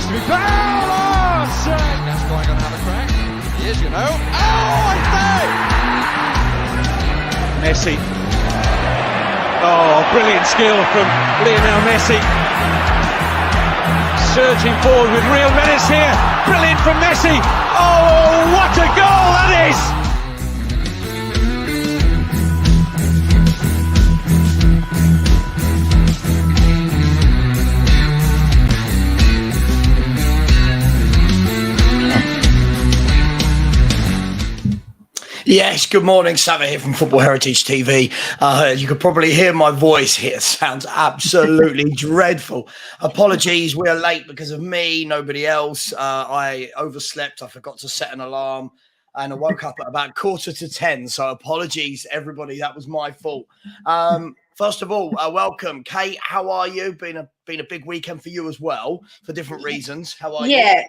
to be fouled. Oh, shame. That's going to have a crack. He is, you know. Oh, I say. Messi. Oh, brilliant skill from Lionel Messi. Surging forward with real menace here. Brilliant from Messi. Oh, what a goal that is! Yes, good morning, Savva here from Football Heritage TV. You could probably hear my voice here. It sounds absolutely dreadful. Apologies, we are late because of me, nobody else. I overslept, I forgot to set an alarm, and I woke up at about 9:45. So apologies, everybody, that was my fault. First of all, welcome. Kate, how are you? Been a big weekend for you as well, for different reasons. How are you? Yeah.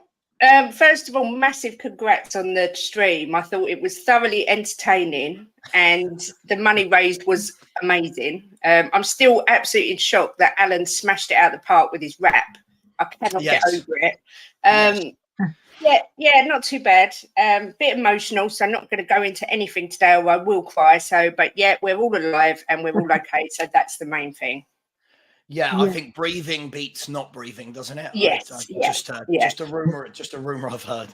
First of all, massive congrats on the stream. I thought it was thoroughly entertaining and the money raised was amazing. I'm still absolutely in shock that Alan smashed it out of the park with his rap. I cannot get over it. Yeah, not too bad. Bit emotional, so I'm not going to go into anything today or I will cry. But yeah, we're all alive and we're all okay. So that's the main thing. Yeah, I think breathing beats not breathing, doesn't it? Yes. Just a rumor I've heard.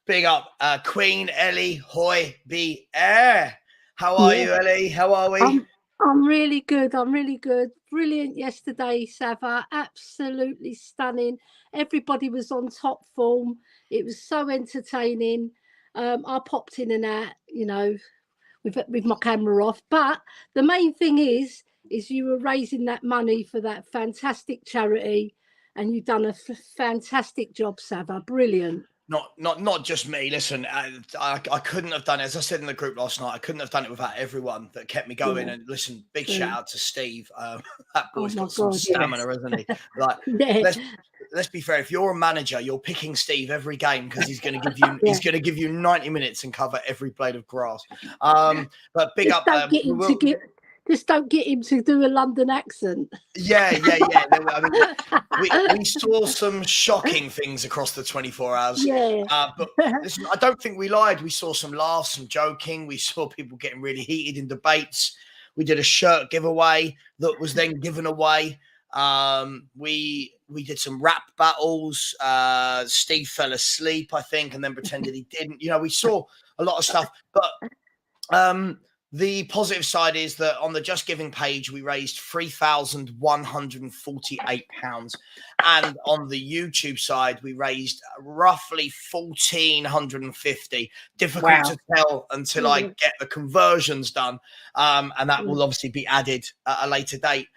Big up, Queen Ellie Hoy be air. How are you, Ellie? How are we? I'm really good. Brilliant yesterday, Savva. Absolutely stunning. Everybody was on top form. It was so entertaining. I popped in and out, with my camera off. But the main thing is you were raising that money for that fantastic charity, and you've done a fantastic job, Savva. Brilliant. Not just me. Listen, I couldn't have done it. As I said in the group last night, I couldn't have done it without everyone that kept me going. Yeah. And listen, big shout out to Steve. That boy's got some stamina, hasn't he? Like, let's be fair. If you're a manager, you're picking Steve every game because he's going to give you he's going to give you 90 minutes and cover every blade of grass. But big up. Just don't get him to do a London accent. Yeah. I mean, we saw some shocking things across the 24 hours. Yeah. But listen, I don't think we lied. We saw some laughs, some joking. We saw people getting really heated in debates. We did a shirt giveaway that was then given away. We did some rap battles. Steve fell asleep, I think, and then pretended he didn't. We saw a lot of stuff. But the positive side is that on the Just Giving page, we raised £3,148. And on the YouTube side, we raised roughly £1,450. Difficult to tell until I get the conversions done. And that will obviously be added at a later date.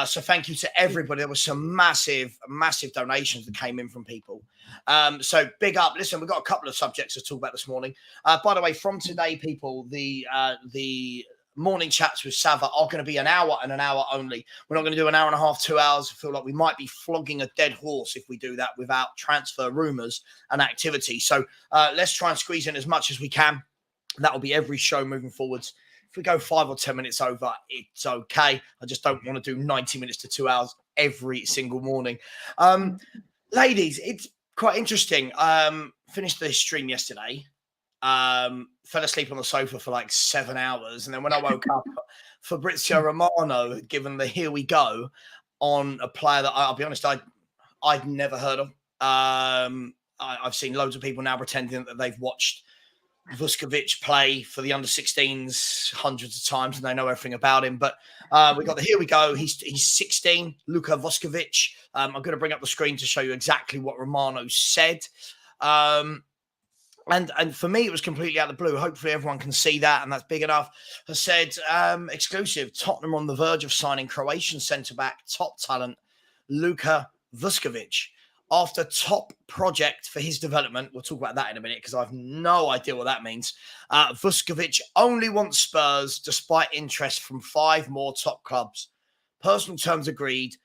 So thank you to everybody. There were some massive donations that came in from people. So big up. Listen, we've got a couple of subjects to talk about this morning. By the way, from today, people, the morning chats with Savva are going to be an hour and an hour only. We're not going to do an hour and a half, 2 hours. I feel like we might be flogging a dead horse if we do that without transfer rumours and activity. So let's try and squeeze in as much as we can. That will be every show moving forwards. If we go 5 or 10 minutes over, it's okay. I just don't want to do 90 minutes to 2 hours every single morning. Ladies, it's quite interesting. Finished the stream yesterday. Fell asleep on the sofa for like 7 hours. And then when I woke up, Fabrizio Romano had given the here we go on a player that I'll be honest, I'd never heard of. I've seen loads of people now pretending that they've watched Vuskovic play for the under-16s hundreds of times and they know everything about him. But we got the here we go. He's 16, Luka Vuskovic. I'm going to bring up the screen to show you exactly what Romano said. And for me, it was completely out of the blue. Hopefully everyone can see that, and that's big enough. Has said, exclusive, Tottenham on the verge of signing Croatian centre-back, top talent, Luka Vuskovic. After top project for his development, we'll talk about that in a minute because I have no idea what that means. Vuskovic only wants Spurs despite interest from 5 more top clubs. Personal terms agreed.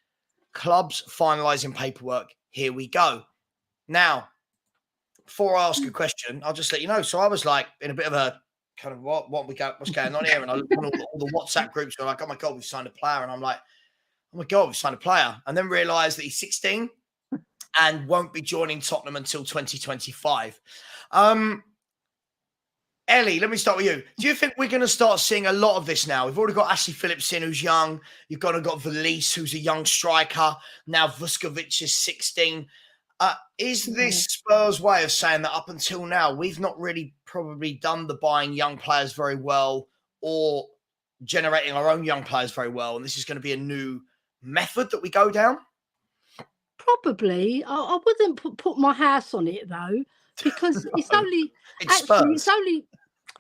Clubs finalising paperwork. Here we go. Now, before I ask a question, I'll just let you know. So I was like in a bit of a kind of what's going on here? And I looked on all the WhatsApp groups. Were like, oh my God, we've signed a player. And I'm like, oh my God, we've signed a player. And then realised that he's 16. and won't be joining Tottenham until 2025. Ellie, let me start with you. Do you think we're going to start seeing a lot of this now? We've already got Ashley Phillips in, who's young. You've got Valise, who's a young striker. Now Vuskovic is 16. Is this Spurs way of saying that up until now, we've not really probably done the buying young players very well or generating our own young players very well, and this is going to be a new method that we go down? Probably. I wouldn't put my house on it, though, because it's only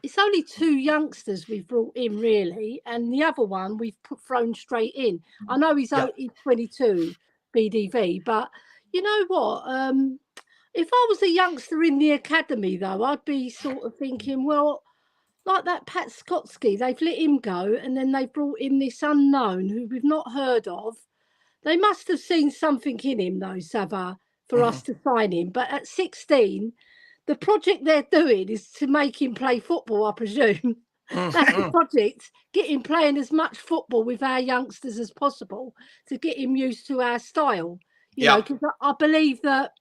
it's only 2 youngsters we've brought in, really, and the other one we've thrown straight in. I know he's only 22, BDV, but you know what? If I was a youngster in the academy, though, I'd be sort of thinking, well, like that Pat Skotsky, they've let him go, and then they've brought in this unknown who we've not heard of. They must have seen something in him, though, Savva, for us to sign him. But at 16, the project they're doing is to make him play football, I presume. That's the project. Get him playing as much football with our youngsters as possible to get him used to our style. You know, because I believe that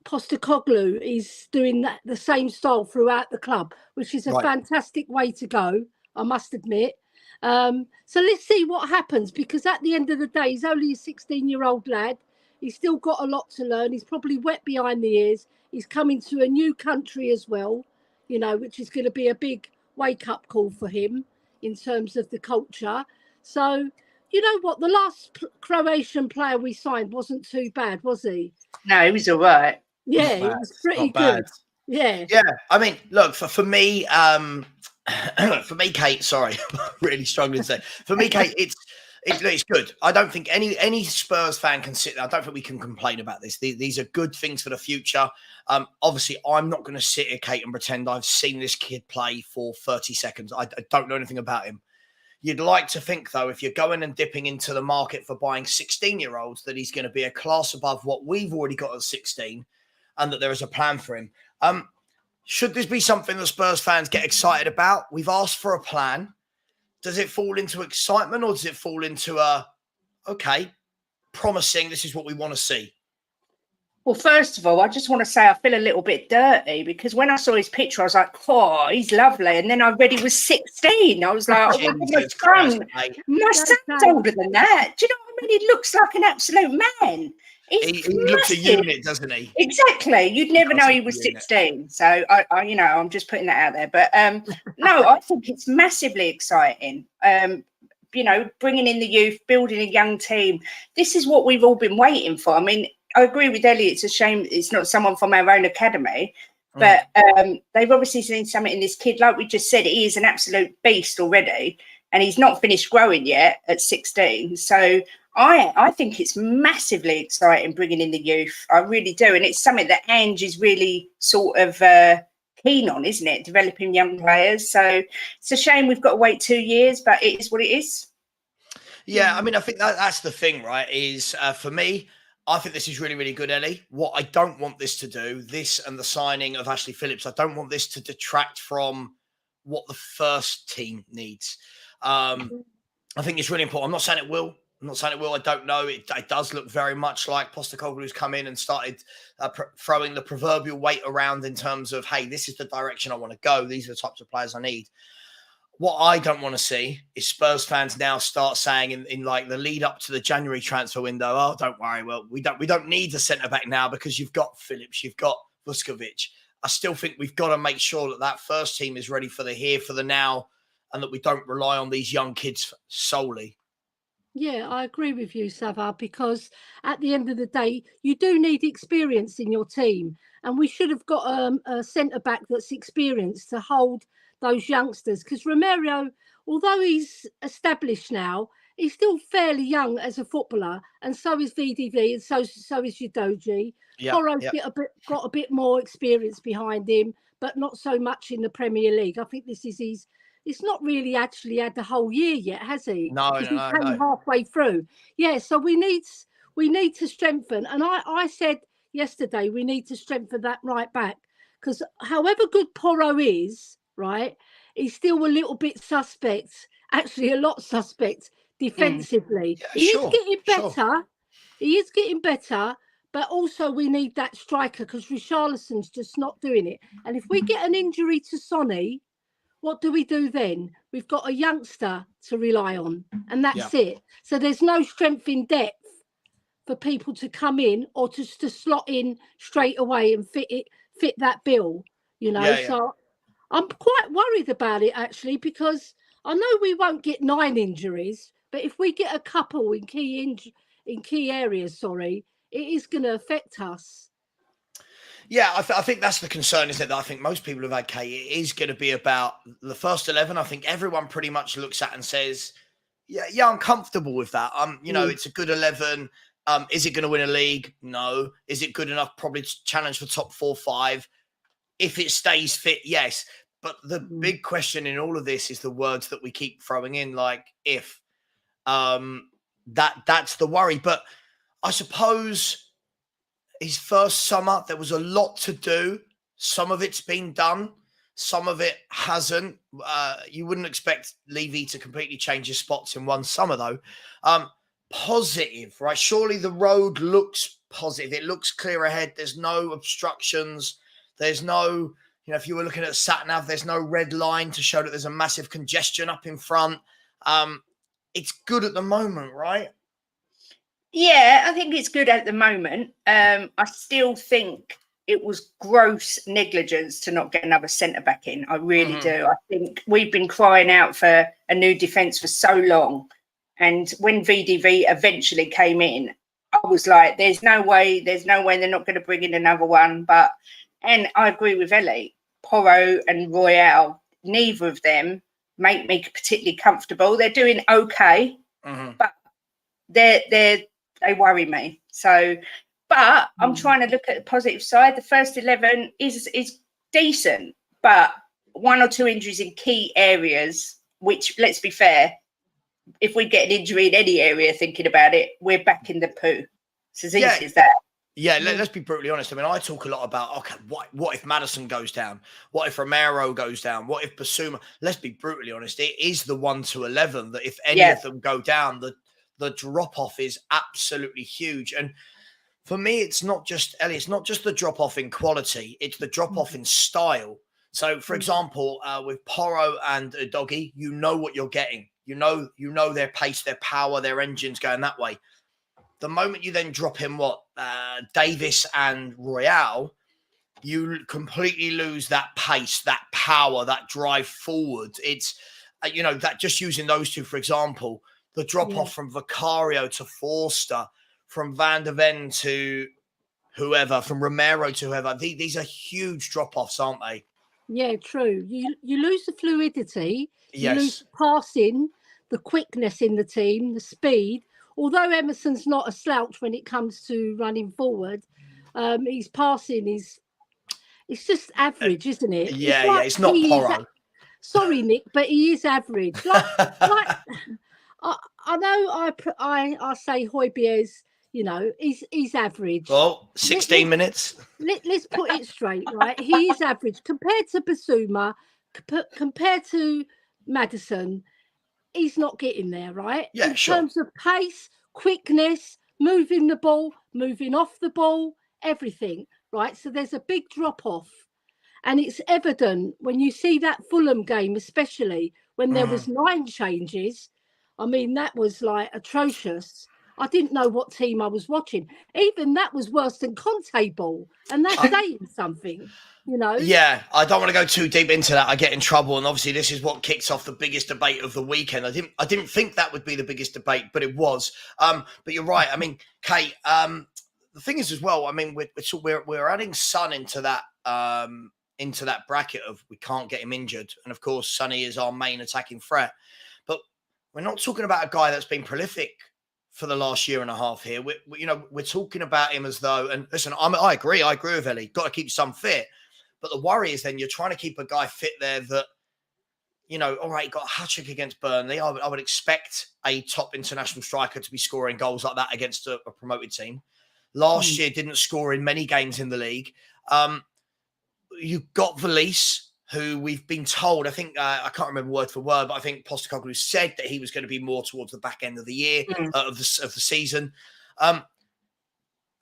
Postecoglou is doing the same style throughout the club, which is a fantastic way to go, I must admit. So let's see what happens, because at the end of the day, he's only a 16-year-old lad. He's still got a lot to learn. He's probably wet behind the ears. He's coming to a new country as well, you know, which is going to be a big wake-up call for him in terms of the culture. So, you know what? The last Croatian player we signed wasn't too bad, was he? No, he was all right. Yeah, it was pretty good. Yeah. Yeah. I mean, look, for me, for me, Kate, sorry, really struggling to say. For me, Kate, it's good. I don't think any Spurs fan can sit there. I don't think we can complain about this. These are good things for the future. Obviously, I'm not going to sit here, Kate, and pretend I've seen this kid play for 30 seconds. I don't know anything about him. You'd like to think, though, if you're going and dipping into the market for buying 16-year-olds, that he's going to be a class above what we've already got at 16, and that there is a plan for him. Should this be something that Spurs fans get excited about? We've asked for a plan. Does it fall into excitement, or does it fall into promising, this is what we want to see? Well, first of all, I just want to say I feel a little bit dirty, because when I saw his picture, I was like, oh, he's lovely. And then I read he was 16. I was like, oh, my son's older than that. Do you know what I mean? He looks like an absolute man. He looks a unit, doesn't he? Exactly. You'd never know he was 16. So, I you know, I'm just putting that out there. But no, I think it's massively exciting. You know, bringing in the youth, building a young team. This is what we've all been waiting for. I mean, I agree with Ellie. It's a shame it's not someone from our own academy. But they've obviously seen something in this kid. Like we just said, he is an absolute beast already. And he's not finished growing yet at 16. So I think it's massively exciting bringing in the youth. I really do. And it's something that Ange is really sort of keen on, isn't it? Developing young players. So it's a shame we've got to wait 2 years, but it is what it is. Yeah, I mean, I think that's the thing, right? Is for me, I think this is really, really good, Ellie. What I don't want this to do, this and the signing of Ashley Phillips, I don't want this to detract from what the first team needs. I think it's really important. I'm not saying it will. I don't know. It does look very much like Postecoglou's come in and started throwing the proverbial weight around in terms of, hey, this is the direction I want to go. These are the types of players I need. What I don't want to see is Spurs fans now start saying in like the lead up to the January transfer window, oh, don't worry. Well, we don't need a centre back now because you've got Phillips, you've got Vuskovic. I still think we've got to make sure that first team is ready for the here, for the now, and that we don't rely on these young kids solely. Yeah, I agree with you, Savva, because at the end of the day, you do need experience in your team. And we should have got a centre-back that's experienced to hold those youngsters. Because Romero, although he's established now, he's still fairly young as a footballer. And so is VDV, and so is Udogie. Porro's got a bit more experience behind him, but not so much in the Premier League. I think this is his... It's not really actually had the whole year yet, has he? No. He came halfway through. Yeah, so we need to strengthen. And I said yesterday we need to strengthen that right back, because however good Porro is, right, he's still a little bit suspect. Actually, a lot suspect defensively. Yeah, He is getting better. He is getting better, But also we need that striker because Richarlison's just not doing it. And if we get an injury to Sonny, what do we do then? We've got a youngster to rely on, and that's it. So there's no strength in depth for people to come in or just to slot in straight away and fit that bill, you know. So I'm quite worried about it actually, because I know we won't get 9 injuries, but if we get a couple in key areas, it is going to affect us. Yeah, I think that's the concern, isn't it? That I think most people have had, Kate, it is going to be about the first 11. I think everyone pretty much looks at and says, yeah, I'm comfortable with that. You know, it's a good 11. Is it going to win a league? No. Is it good enough? Probably to challenge for top 4, 5. If it stays fit, yes. But the big question in all of this is the words that we keep throwing in, like if. That's the worry. But I suppose his first summer, there was a lot to do. Some of it's been done. Some of it hasn't. You wouldn't expect Levy to completely change his spots in one summer, though. Positive, right? Surely the road looks positive. It looks clear ahead. There's no obstructions. There's no, if you were looking at sat-nav, there's no red line to show that there's a massive congestion up in front. It's good at the moment, right? Yeah, I think it's good at the moment. I still think it was gross negligence to not get another centre-back in. I really do. I think we've been crying out for a new defence for so long. And when VDV eventually came in, I was like, there's no way they're not going to bring in another one. And I agree with Ellie, Porro and Royale, neither of them make me particularly comfortable. They're doing okay, but they worry me. So, but I'm trying to look at the positive side. The first 11 is decent, but 1 or 2 injuries in key areas, which, let's be fair, if we get an injury in any area, thinking about it, we're back in the poo. It's as easy as that. Yeah, let's be brutally honest. I mean, I talk a lot about, okay, what if Maddison goes down? What if Romero goes down? What if Basuma? Let's be brutally honest. It is the 1 to 11 that if any of them go down, the drop-off is absolutely huge. And for me, it's not just, Ellie, it's not just the drop-off in quality. It's the drop-off in style. So, for example, with Porro and Doggy, you know what you're getting. You know their pace, their power, their engines going that way. The moment you then drop in Davis and Royale, you completely lose that pace, that power, that drive forward. It's, that just using those two, for example, the drop-off from Vicario to Forster, from Van der Ven to whoever, from Romero to whoever. These are huge drop-offs, aren't they? Yeah, true. You lose the fluidity, you Yes. lose passing, the quickness in the team, the speed. Although Emerson's not a slouch when it comes to running forward, his passing it's just average, isn't it? Yeah, it's not Porro. Sorry, Nick, but he is average. I know I say Højbjerg's, he's average. Well, 16 minutes. Let's put it straight, right? He is average compared to Basuma, compared to Maddison. He's not getting there, right? Yeah, in terms of pace, quickness, moving the ball, moving off the ball, everything, right? So there's a big drop off. And it's evident when you see that Fulham game, especially when there was 9 changes. I mean, that was like atrocious. I didn't know what team I was watching. Even that was worse than Conte ball. And that's saying something, Yeah, I don't want to go too deep into that. I get in trouble. And obviously this is what kicks off the biggest debate of the weekend. I didn't think that would be the biggest debate, but it was. But you're right. I mean, Kate, the thing is as well, I mean, we're adding Son into that bracket of we can't get him injured. And of course, Sonny is our main attacking threat. But we're not talking about a guy that's been prolific for the last year and a half here. We're talking about him as though, and listen, I agree with Ellie. Got to keep some fit. But the worry is then you're trying to keep a guy fit there that, all right, got a hat-trick against Burnley. I would expect a top international striker to be scoring goals like that against a promoted team. Last year, didn't score in many games in the league. You've got Valise, who we've been told, I think, I can't remember word for word, but I think Postecoglou said that he was going to be more towards the back end of the year, of the season.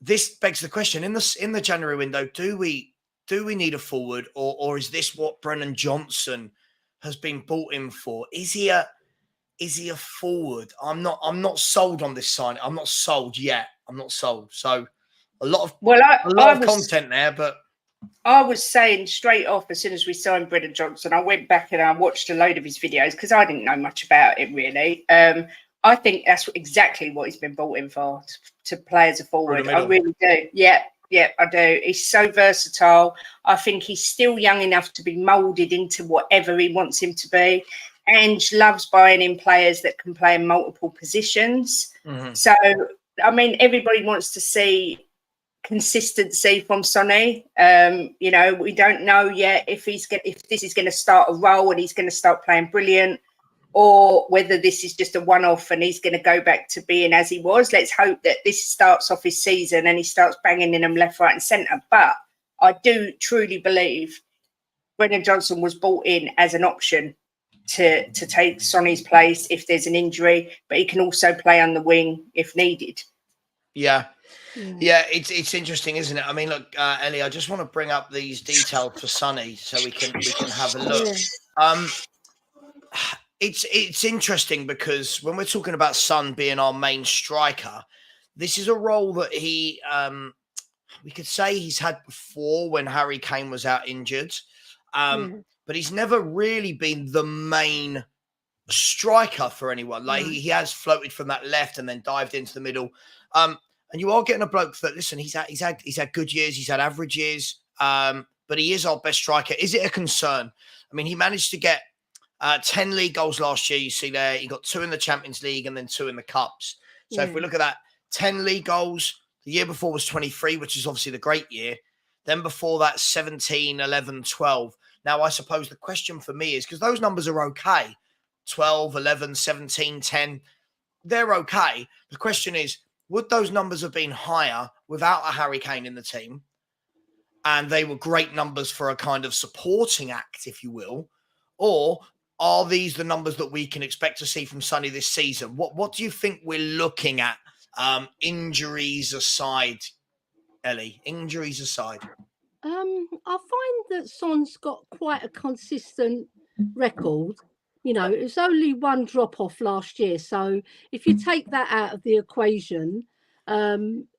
this begs the question: in the January window, do we need a forward, or is this what Brennan Johnson has been bought in for? Is he a forward? I'm not sold on this sign. I'm not sold yet. I'm not sold. So a lot of content there, but I was saying straight off as soon as we signed Brennan Johnson, I went back and I watched a load of his videos because I didn't know much about it really. I think that's exactly what he's been brought in for, to play as a forward. I really do. Yeah, I do. He's so versatile. I think he's still young enough to be moulded into whatever he wants him to be. Ange loves buying in players that can play in multiple positions. Mm-hmm. So, I mean, everybody wants to see consistency from Sonny. You know, we don't know yet if this is going to start a role and he's going to start playing brilliant, or whether this is just a one-off and he's going to go back to being as he was. Let's hope that this starts off his season and he starts banging in them left, right and centre. But I do truly believe Brennan Johnson was brought in as an option to take Sonny's place if there's an injury, but he can also play on the wing if needed. Yeah, it's interesting, isn't it? I mean, look, Ellie, I just want to bring up these details for Sonny so we can have a look. Yeah. It's interesting because when we're talking about Son being our main striker, this is a role that he we could say he's had before when Harry Kane was out injured, but he's never really been the main striker for anyone. Like he has floated from that left and then dived into the middle. And you are getting a bloke that, listen, he's had good years, he's had average years, but he is our best striker. Is it a concern? I mean, he managed to get 10 league goals last year, you see there. He got 2 in the Champions League and then 2 in the Cups. So if we look at that, 10 league goals, the year before was 23, which is obviously the great year. Then before that, 17, 11, 12. Now, I suppose the question for me is, because those numbers are okay, 12, 11, 17, 10, they're okay. The question is, would those numbers have been higher without a Harry Kane in the team? And they were great numbers for a kind of supporting act, if you will. Or are these the numbers that we can expect to see from Sonny this season? What do you think we're looking at, injuries aside, Ellie? Injuries aside. I find that Son's got quite a consistent record. You know, it was only one drop off last year. So if you take that out of the equation,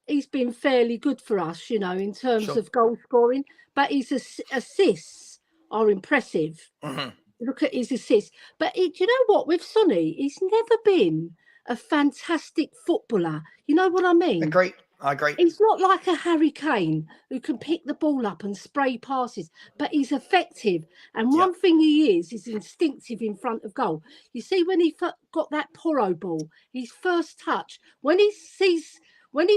he's been fairly good for us, you know, in terms of goal scoring. But his assists are impressive. Mm-hmm. Look at his assists. But do you know what? With Sonny, he's never been a fantastic footballer. You know what I mean? I agree. He's not like a Harry Kane who can pick the ball up and spray passes, but he's effective. And one thing he is instinctive in front of goal. You see, when he got that Porro ball, his first touch, when he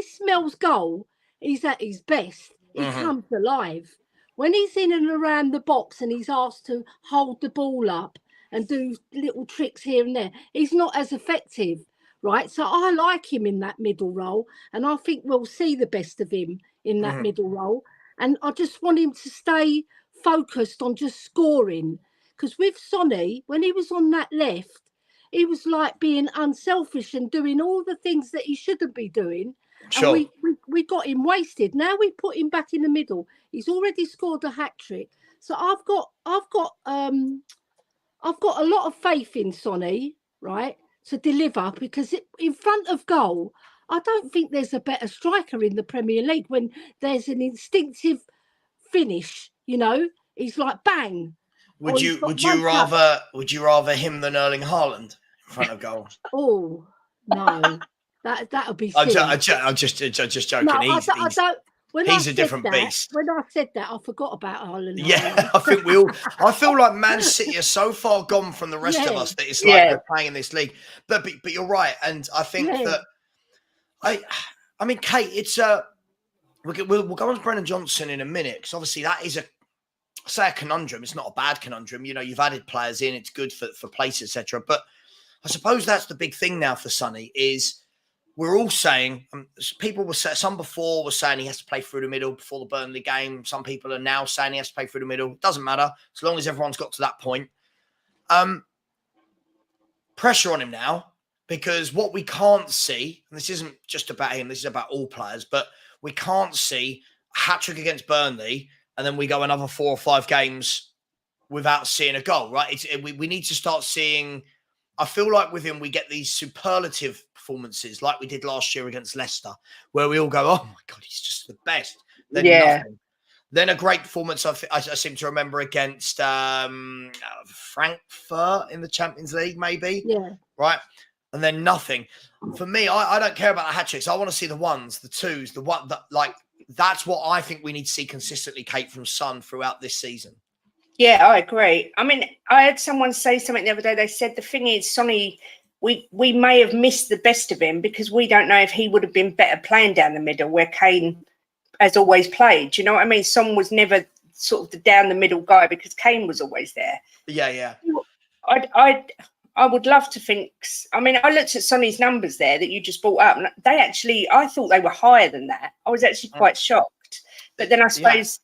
smells goal, he's at his best. He comes alive. When he's in and around the box and he's asked to hold the ball up and do little tricks here and there, he's not as effective. Right, so I like him in that middle role, and I think we'll see the best of him in that middle role. And I just want him to stay focused on just scoring, because with Sonny, when he was on that left, he was like being unselfish and doing all the things that he shouldn't be doing. Sure. And we got him wasted. Now we put him back in the middle. He's already scored a hat trick, so I've got a lot of faith in Sonny, right, to deliver, because in front of goal, I don't think there's a better striker in the Premier League when there's an instinctive finish. You know, he's like bang. Would you rather him than Erling Haaland in front of goal? Oh no, that would be. I'm just joking. No, He's a different beast. When I said that, I forgot about Haaland. Yeah, I think we all. I feel like Man City are so far gone from the rest of us that it's like we're playing in this league. But you're right, and I think that I mean, Kate, it's we'll go on to Brennan Johnson in a minute, because obviously that is a conundrum. It's not a bad conundrum. You know, you've added players in, it's good for place, etc. But I suppose that's the big thing now for Sonny is. We're all saying, some before were saying he has to play through the middle before the Burnley game. Some people are now saying he has to play through the middle. It doesn't matter, as long as everyone's got to that point. Pressure on him now. because what we can't see, and this isn't just about him, this is about all players, but we can't see a hat-trick against Burnley and then we go another 4 or 5 games without seeing a goal, right? We need to start seeing, I feel like with him, we get these superlative performances like we did last year against Leicester, where we all go, oh my God, he's just the best. Then nothing. Then a great performance, I seem to remember, against Frankfurt in the Champions League, maybe. Yeah. Right? And then nothing. For me, I don't care about the hat tricks. I want to see the ones, the twos, the one that, like, that's what I think we need to see consistently, Kate, from Son throughout this season. Yeah, I agree. I mean, I had someone say something the other day. They said the thing is, Sonny, we may have missed the best of him because we don't know if he would have been better playing down the middle where Kane has always played. Do you know what I mean? Son was never sort of the down the middle guy because Kane was always there. Yeah. I would love to think. I mean, I looked at Sonny's numbers there that you just brought up, and they actually, I thought they were higher than that. I was actually quite shocked. But then I suppose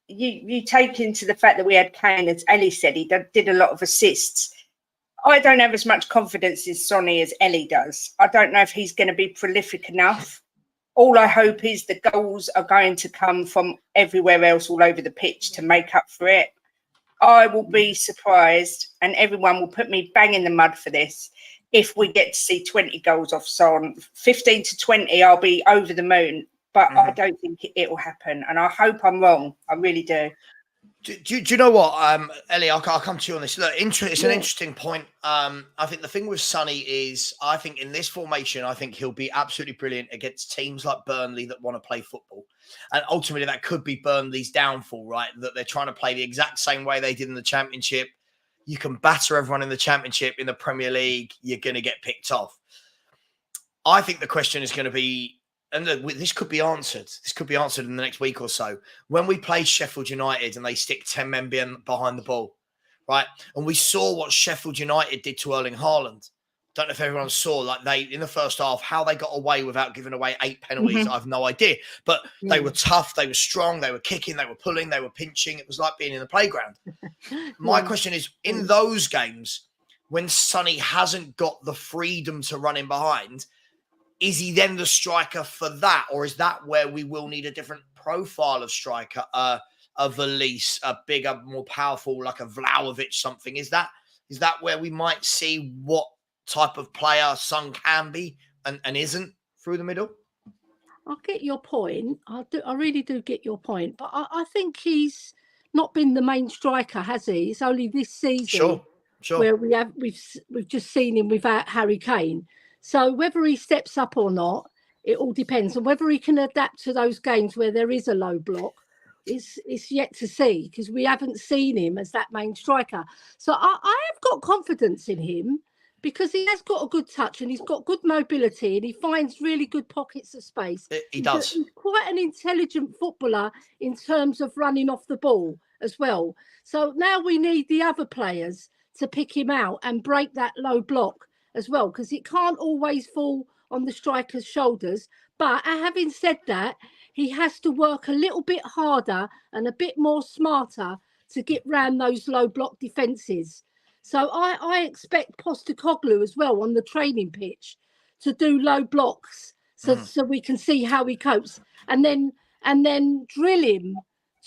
you take into the fact that we had Kane, as Ellie said, he did a lot of assists. I don't have as much confidence in Sonny as Ellie does. I don't know if he's going to be prolific enough. All I hope is the goals are going to come from everywhere else all over the pitch to make up for it. I will be surprised, and everyone will put me bang in the mud for this, if we get to see 20 goals off Son. 15 to 20, I'll be over the moon. But I don't think it will happen. And I hope I'm wrong. I really do. Do you know what, Ellie, I'll come to you on this. Look, it's an interesting point. I think the thing with Sonny is, I think in this formation, I think he'll be absolutely brilliant against teams like Burnley that want to play football. And ultimately, that could be Burnley's downfall, right? That they're trying to play the exact same way they did in the Championship. You can batter everyone in the Championship. In the Premier League, you're going to get picked off. I think the question is going to be, and this could be answered. This could be answered in the next week or so. When we play Sheffield United and they stick 10 men behind the ball, right? And we saw what Sheffield United did to Erling Haaland. Don't know if everyone saw, like, they, in the first half, how they got away without giving away 8 penalties. I have no idea. But they were tough. They were strong. They were kicking. They were pulling. They were pinching. It was like being in the playground. My question is, in those games, when Sonny hasn't got the freedom to run in behind, is he then the striker for that? Or is that where we will need a different profile of striker, a Valise, a bigger, more powerful, like a Vlahovic something? Is that where we might see what type of player Son can be and isn't through the middle? I get your point. I really do get your point. But I think he's not been the main striker, has he? It's only this season Sure. where we've just seen him without Harry Kane. So whether he steps up or not, it all depends. And whether he can adapt to those games where there is a low block, it's yet to see, because we haven't seen him as that main striker. So I have got confidence in him because he has got a good touch and he's got good mobility and he finds really good pockets of space. He does. He's quite an intelligent footballer in terms of running off the ball as well. So now we need the other players to pick him out and break that low block as well, because it can't always fall on the striker's shoulders. But having said that, he has to work a little bit harder and a bit more smarter to get round those low block defences. So I expect Postecoglou as well on the training pitch to do low blocks so we can see how he copes, and then drill him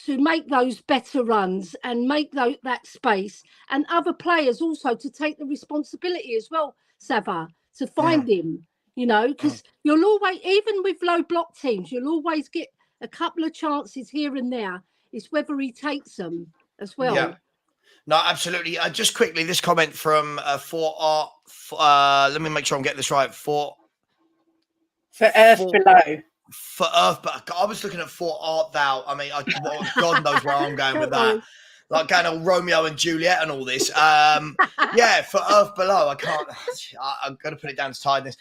to make those better runs and make that space, and other players also to take the responsibility as well, Savva, to find him, because you'll always, even with low block teams, you'll always get a couple of chances here and there. It's whether he takes them as well. Yeah. No, absolutely. Just quickly, this comment from let me make sure I'm getting this right. For Earth Below. For Earth, but I was looking at For Art Thou. I mean, God knows where I'm going with that. Like going on Romeo and Juliet and all this. Yeah, For Earth Below. I'm going to put it down to tiredness.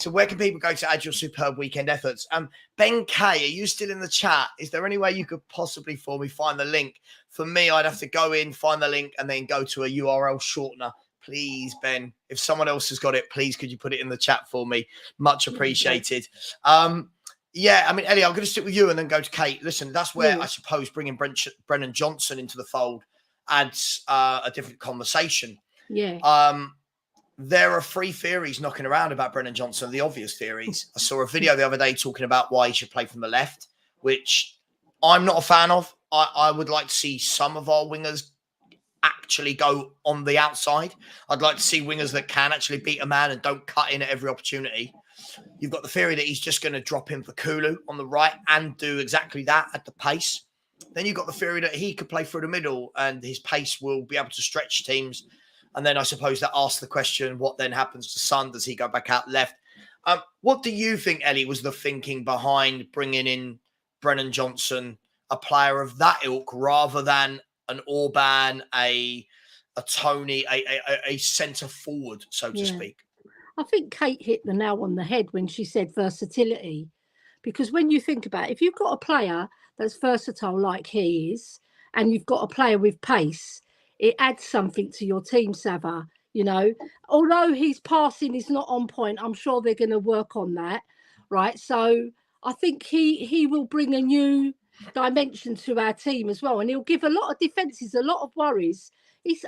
So where can people go to add your superb weekend efforts? Ben K, are you still in the chat? Is there any way you could possibly for me find the link? For me, I'd have to go in, find the link, and then go to a URL shortener. Please, Ben, if someone else has got it, please could you put it in the chat for me? Much appreciated. Yeah, I mean, Ellie, I'm going to stick with you and then go to Kate. Listen, that's where I suppose bringing Brennan Johnson into the fold adds a different conversation. Yeah. there are 3 theories knocking around about Brennan Johnson, the obvious theories. I saw a video the other day talking about why he should play from the left, which I'm not a fan of. I would like to see some of our wingers actually go on the outside. I'd like to see wingers that can actually beat a man and don't cut in at every opportunity. You've got the theory that he's just going to drop in for Kulu on the right and do exactly that at the pace. Then you've got the theory that he could play through the middle and his pace will be able to stretch teams. And then I suppose that asks the question, what then happens to Son? Does he go back out left? What do you think, Ellie, was the thinking behind bringing in Brennan Johnson, a player of that ilk, rather than an Orban, a Tony, a centre forward, so to speak? I think Kate hit the nail on the head when she said versatility. Because when you think about it, if you've got a player that's versatile like he is, and you've got a player with pace, it adds something to your team, Savva. You know, although his passing is not on point, I'm sure they're going to work on that, right? So I think he will bring a new dimension to our team as well, and he'll give a lot of defences a lot of worries.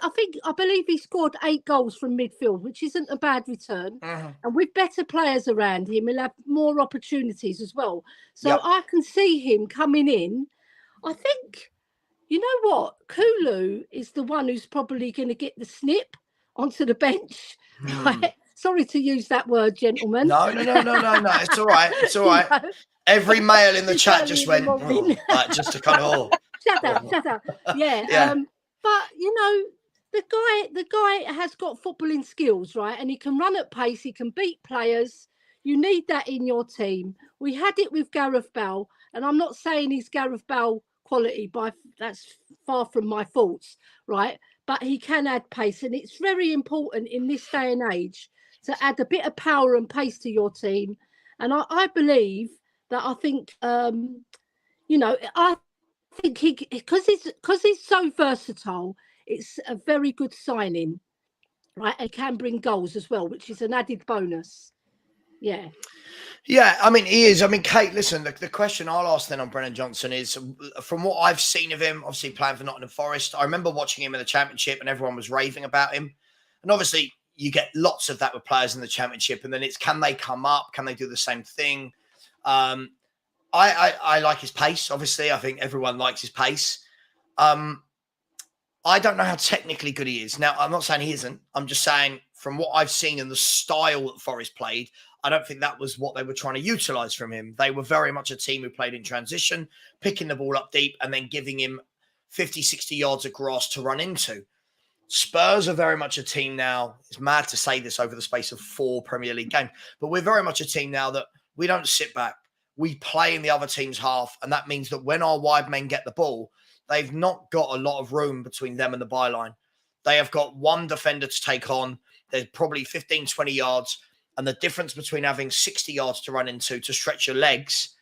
I believe he scored 8 goals from midfield, which isn't a bad return. And with better players around him, he'll have more opportunities as well. So I can see him coming in. I think, you know what? Kulu is the one who's probably going to get the snip onto the bench. Right? Sorry to use that word, gentlemen. No. It's all right. It's all right. You know, every male in the chat just went, like, just to kind of, Shut up. Yeah. But, you know, the guy has got footballing skills, right? And he can run at pace. He can beat players. You need that in your team. We had it with Gareth Bale. And I'm not saying he's Gareth Bale quality. That's far from my thoughts, right? But he can add pace. And it's very important in this day and age to add a bit of power and pace to your team. And I believe that I think because he's so versatile, it's a very good signing, right? It can bring goals as well, which is an added bonus. Yeah, I mean, he is. I mean, Kate, listen, the question I'll ask then on Brennan Johnson is, from what I've seen of him, obviously playing for Nottingham Forest, I remember watching him in the Championship and everyone was raving about him. And obviously you get lots of that with players in the Championship, and then it's, can they come up? Can they do the same thing? I like his pace. Obviously, I think everyone likes his pace. I don't know how technically good he is. Now, I'm not saying he isn't. I'm just saying from what I've seen in the style that Forest played, I don't think that was what they were trying to utilise from him. They were very much a team who played in transition, picking the ball up deep and then giving him 50, 60 yards of grass to run into. Spurs are very much a team now. It's mad to say this over the space of 4 Premier League games, but we're very much a team now that we don't sit back. We play in the other team's half, and that means that when our wide men get the ball, they've not got a lot of room between them and the byline. They have got one defender to take on. There's probably 15, 20 yards. And the difference between having 60 yards to run into to stretch your legs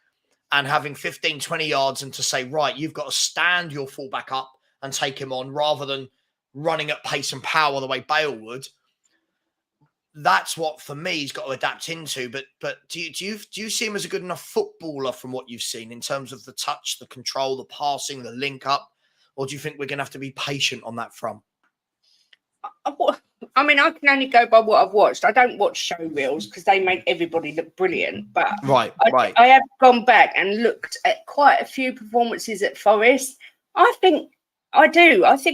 and having 15, 20 yards and to say, right, you've got to stand your fullback up and take him on rather than running at pace and power the way Bale would. That's what, for me, he's got to adapt into. But do you see him as a good enough footballer from what you've seen in terms of the touch, the control, the passing, the link up? Or do you think we're going to have to be patient on that front? I mean, I can only go by what I've watched. I don't watch show reels because they make everybody look brilliant. But I have gone back and looked at quite a few performances at Forest. I think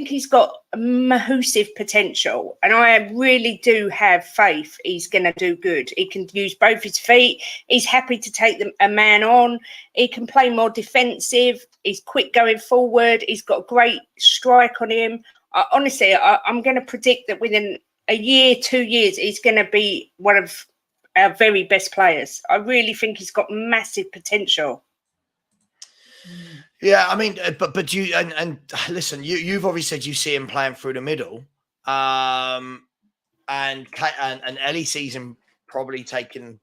he's got massive potential, and I really do have faith he's going to do good. He can use both his feet. He's happy to take a man on. He can play more defensive. He's quick going forward. He's got a great strike on him. Honestly, I'm going to predict that within a year, 2 years, he's going to be one of our very best players. I really think he's got massive potential. Yeah, I mean, but you and listen, you've already said you see him playing through the middle, and Ellie sees him probably taking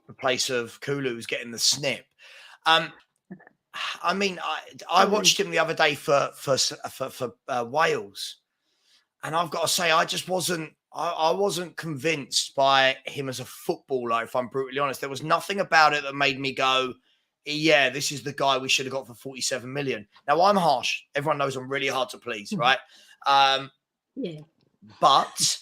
the place of Kulu, who's getting the snip. I mean, I watched him the other day for Wales, and I've got to say, I wasn't convinced by him as a footballer. If I'm brutally honest, there was nothing about it that made me go, yeah, this is the guy we should have got for 47 million. Now, I'm harsh. Everyone knows I'm really hard to please, right? Yeah. But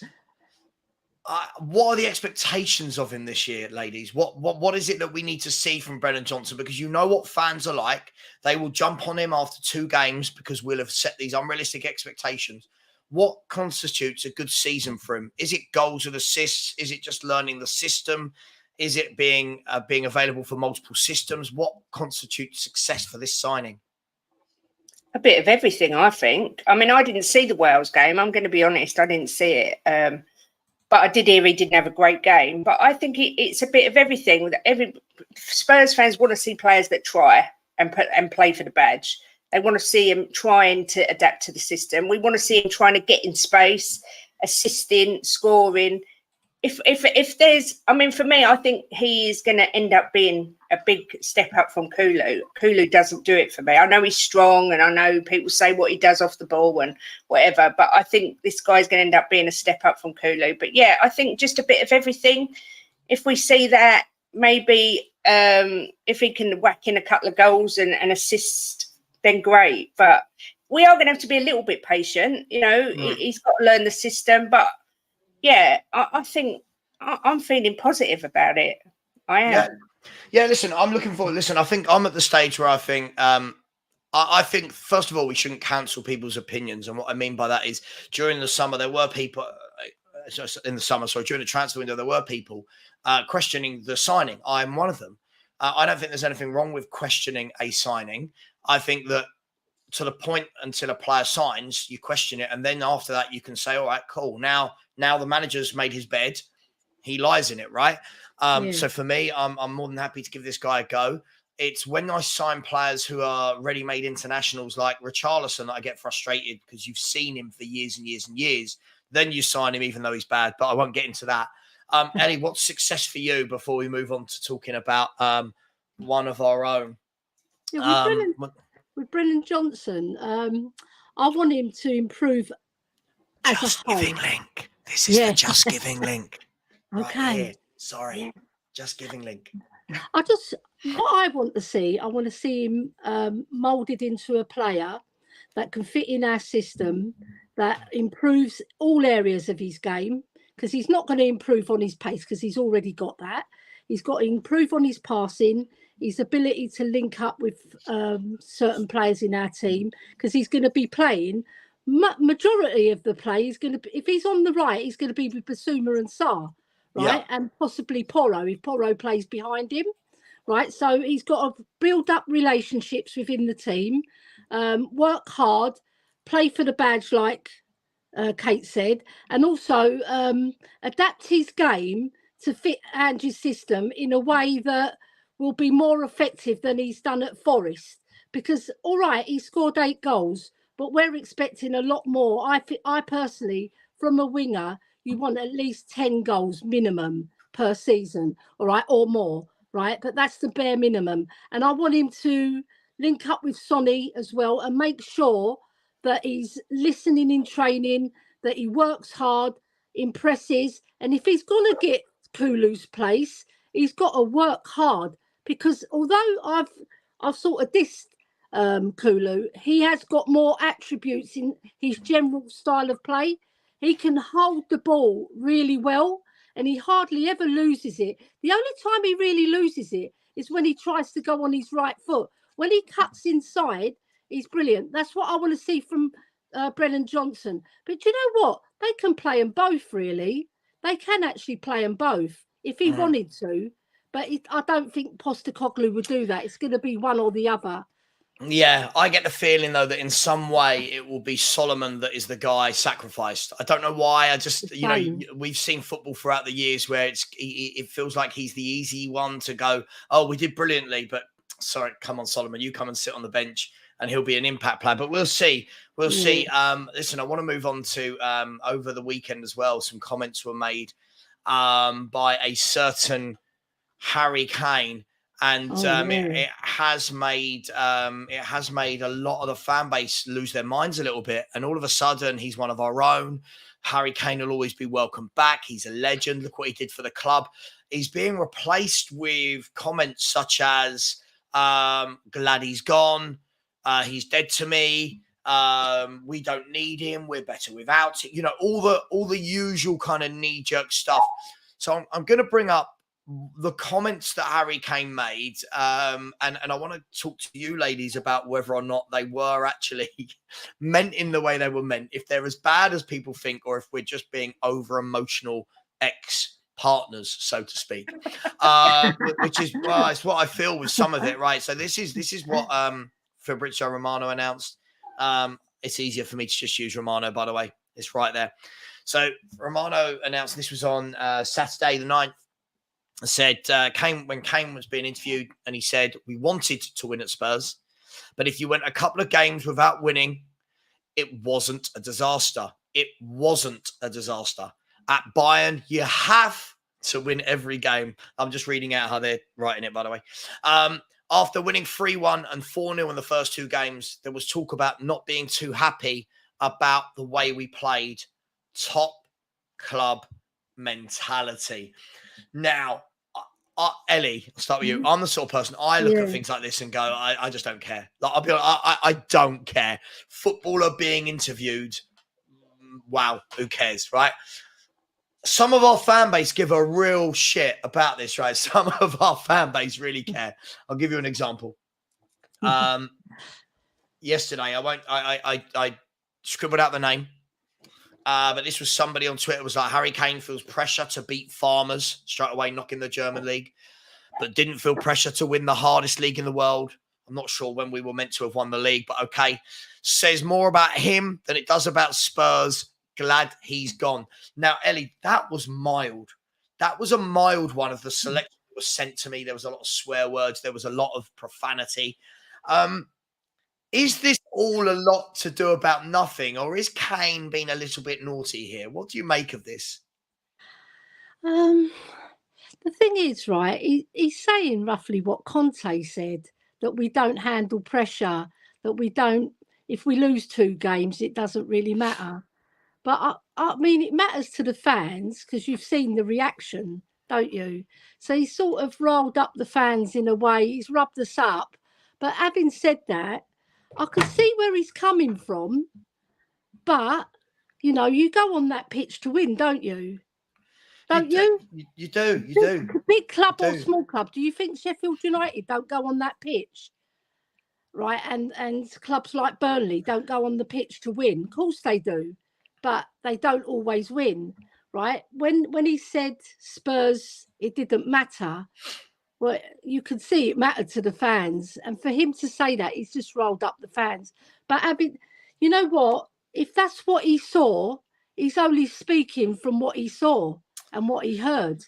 what are the expectations of him this year, ladies? What is it that we need to see from Brennan Johnson? Because you know what fans are like. They will jump on him after 2 games because we'll have set these unrealistic expectations. What constitutes a good season for him? Is it goals and assists? Is it just learning the system? Is it being available for multiple systems? What constitutes success for this signing? A bit of everything, I think. I mean, I didn't see the Wales game. I'm going to be honest, I didn't see it. But I did hear he didn't have a great game. But I think it's a bit of everything. Spurs fans want to see players that try and play for the badge. They want to see him trying to adapt to the system. We want to see him trying to get in space, assisting, scoring. If there's, I mean, for me, I think he is going to end up being a big step up from Kulu. Kulu doesn't do it for me. I know he's strong, and I know people say what he does off the ball and whatever, but I think this guy's going to end up being a step up from Kulu. But yeah, I think just a bit of everything. If we see that, maybe if he can whack in a couple of goals and assist, then great. But we are going to have to be a little bit patient. You know, he's got to learn the system, but yeah, I think I'm feeling positive about it. I am. Yeah. Listen, I'm looking forward. Listen, I think I'm at the stage where I think, I think first of all, we shouldn't cancel people's opinions. And what I mean by that is during the summer, there were people during the transfer window, there were people questioning the signing. I'm one of them. I don't think there's anything wrong with questioning a signing. I think that to the point until a player signs, you question it. And then after that, you can say, all right, cool. Now the manager's made his bed. He lies in it, right? So for me, I'm more than happy to give this guy a go. It's when I sign players who are ready-made internationals like Richarlison that I get frustrated because you've seen him for years and years and years. Then you sign him even though he's bad, but I won't get into that. Ellie, what's success for you before we move on to talking about one of our own? Yeah, with Brennan Johnson, I want him to improve as Just a whole. Giving link. This is the Just Giving link. Okay. Right, sorry. Just Giving link. What I want to see, I want to see him moulded into a player that can fit in our system, that improves all areas of his game, because he's not going to improve on his pace because he's already got that. He's got to improve on his passing, his ability to link up with certain players in our team, because he's going to be playing. Majority of the play is going to be, if he's on the right, he's going to be with Basuma and Sarr, right? Yeah. And possibly Porro, if Porro plays behind him, right? So he's got to build up relationships within the team, work hard, play for the badge, like Kate said, and also adapt his game to fit Angie's system in a way that will be more effective than he's done at Forest. Because, all right, he scored 8 goals, but we're expecting a lot more. I personally, from a winger, you want at least 10 goals minimum per season, all right, or more, right? But that's the bare minimum. And I want him to link up with Sonny as well and make sure that he's listening in training, that he works hard, impresses. And if he's going to get Kulu's place, he's got to work hard. Because although I've sort of dissed Kulu, he has got more attributes in his general style of play. He can hold the ball really well, and he hardly ever loses it. The only time he really loses it is when he tries to go on his right foot. When he cuts inside, he's brilliant. That's what I want to see from Brennan Johnson. But do you know what? They can play them both, really. They can actually play them both if he wanted to. But I don't think Postecoglou would do that. It's going to be one or the other. Yeah, I get the feeling, though, that in some way it will be Solomon that is the guy sacrificed. I don't know why. I just, we've seen football throughout the years where it feels like he's the easy one to go, oh, we did brilliantly, but sorry, come on, Solomon, you come and sit on the bench and he'll be an impact player. But we'll see. We'll see. Listen, I want to move on to over the weekend as well. Some comments were made by a certain Harry Kane. And it has made a lot of the fan base lose their minds a little bit. And all of a sudden, he's one of our own. Harry Kane will always be welcome back. He's a legend. Look what he did for the club. He's being replaced with comments such as, glad he's gone. He's dead to me. We don't need him. We're better without it. You know, all the usual kind of knee-jerk stuff. So I'm going to bring up the comments that Harry Kane made, and I want to talk to you ladies about whether or not they were actually meant in the way they were meant, if they're as bad as people think, or if we're just being over-emotional ex-partners, so to speak, which is, well, it's what I feel with some of it, right? So this is what Fabrizio Romano announced. It's easier for me to just use Romano, by the way. It's right there. So Romano announced, this was on Saturday the 9th, said when Kane was being interviewed, and he said, we wanted to win at Spurs, but if you went a couple of games without winning, it wasn't a disaster. It wasn't a disaster. At Bayern, you have to win every game. I'm just reading out how they're writing it, by the way. After winning 3-1 and 4-0 in the first two games, there was talk about not being too happy about the way we played. Top club mentality. Now, Ellie, I'll start with you. I'm the sort of person, I look at things like this and go, I just don't care. Like, I'll be honest, I don't care. Footballer being interviewed, wow, who cares, right? Some of our fan base give a real shit about this, right? Some of our fan base really care. I'll give you an example. Yesterday, I scribbled out the name. But this was somebody on Twitter was like, Harry Kane feels pressure to beat Farmers, straight away knocking the German league, but didn't feel pressure to win the hardest league in the world. I'm not sure when we were meant to have won the league, but okay. Says more about him than it does about Spurs. Glad he's gone. Now, Ellie, that was mild. That was a mild one of the selection that was sent to me. There was a lot of swear words. There was a lot of profanity. Is this all a lot to do about nothing, or is Kane being a little bit naughty here? What do you make of this? The thing is, right, he's saying roughly what Conte said, that we don't handle pressure, that we don't, if we lose 2 games, it doesn't really matter. But I mean, it matters to the fans because you've seen the reaction, don't you? So he's sort of rolled up the fans in a way, he's rubbed us up. But having said that, I can see where he's coming from, but, you know, you go on that pitch to win, don't you? Don't you? You do. Big club or small club, do you think Sheffield United don't go on that pitch? Right, and clubs like Burnley don't go on the pitch to win. Of course they do, but they don't always win, right? When he said Spurs, it didn't matter. Well, you could see it mattered to the fans. And for him to say that, he's just rolled up the fans. But you know what? If that's what he saw, he's only speaking from what he saw and what he heard.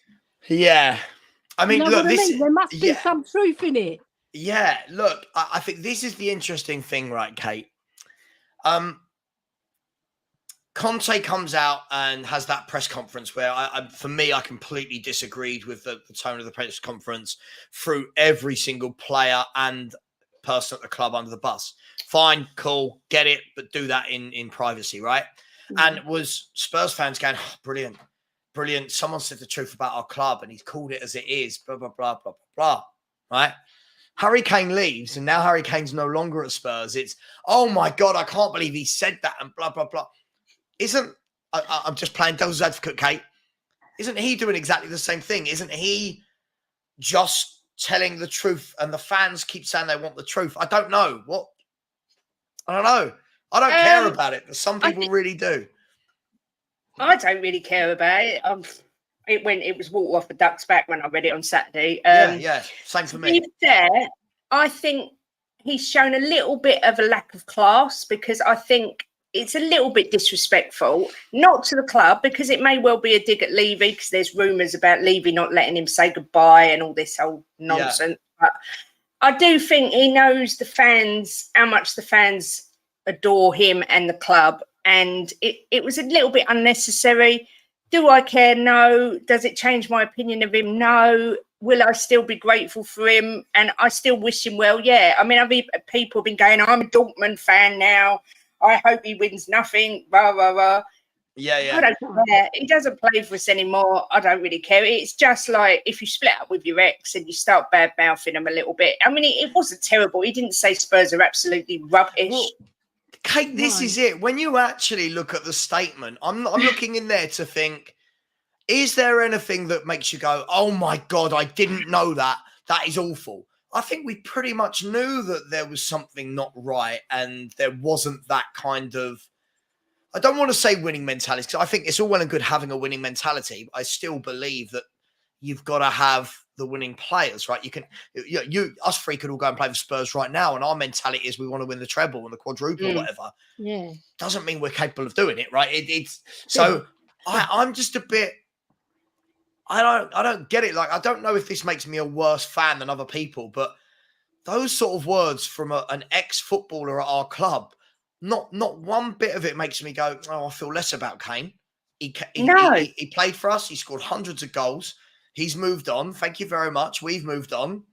Yeah. I mean, you know look, what I mean? There must be some truth in it. Yeah. Look, I think this is the interesting thing, right, Kate? Conte comes out and has that press conference where, for me, I completely disagreed with the tone of the press conference, threw every single player and person at the club under the bus. Fine, cool, get it, but do that in privacy, right? And it was Spurs fans going, oh, brilliant. Someone said the truth about our club and he's called it as it is, blah, blah, blah, blah, blah, right? Harry Kane leaves and now Harry Kane's no longer at Spurs. It's, oh my God, I can't believe he said that and blah, blah, blah. I'm just playing devil's advocate, Kate. Isn't he doing exactly the same thing? Isn't he just telling the truth? And the fans keep saying they want the truth. I don't know. I don't know. I don't care about it, but some people really do. I don't really care about it. It was water off the duck's back when I read it on Saturday. Yeah. Same for me. To be fair, I think he's shown a little bit of a lack of class because I think it's a little bit disrespectful, not to the club, because it may well be a dig at Levy, because there's rumours about Levy not letting him say goodbye and all this whole nonsense. Yeah. But I do think he knows the fans, how much the fans adore him and the club. And it was a little bit unnecessary. Do I care? No. Does it change my opinion of him? No. Will I still be grateful for him? And I still wish him well? Yeah. I mean, people have been going, I'm a Dortmund fan now. I hope he wins nothing, rah, rah, rah. Yeah. I don't care. He doesn't play for us anymore. I don't really care. It's just like if you split up with your ex and you start bad-mouthing him a little bit. I mean, it wasn't terrible. He didn't say Spurs are absolutely rubbish. Well, Kate, this No. is it. When you actually look at the statement, I'm looking in there to think, is there anything that makes you go, oh my God, I didn't know that. That is awful. I think we pretty much knew that there was something not right and there wasn't that kind of, I don't want to say winning mentality, because I think it's all well and good having a winning mentality. But I still believe that you've got to have the winning players, right? Us three could all go and play for Spurs right now, and our mentality is we want to win the treble and the quadruple or whatever. Yeah. Doesn't mean we're capable of doing it, right? It's so I'm just a bit. I don't get it. Like, I don't know if this makes me a worse fan than other people, but those sort of words from an ex-footballer at our club, not one bit of it makes me go, oh, I feel less about Kane. He played for us. He scored hundreds of goals. He's moved on. Thank you very much. We've moved on.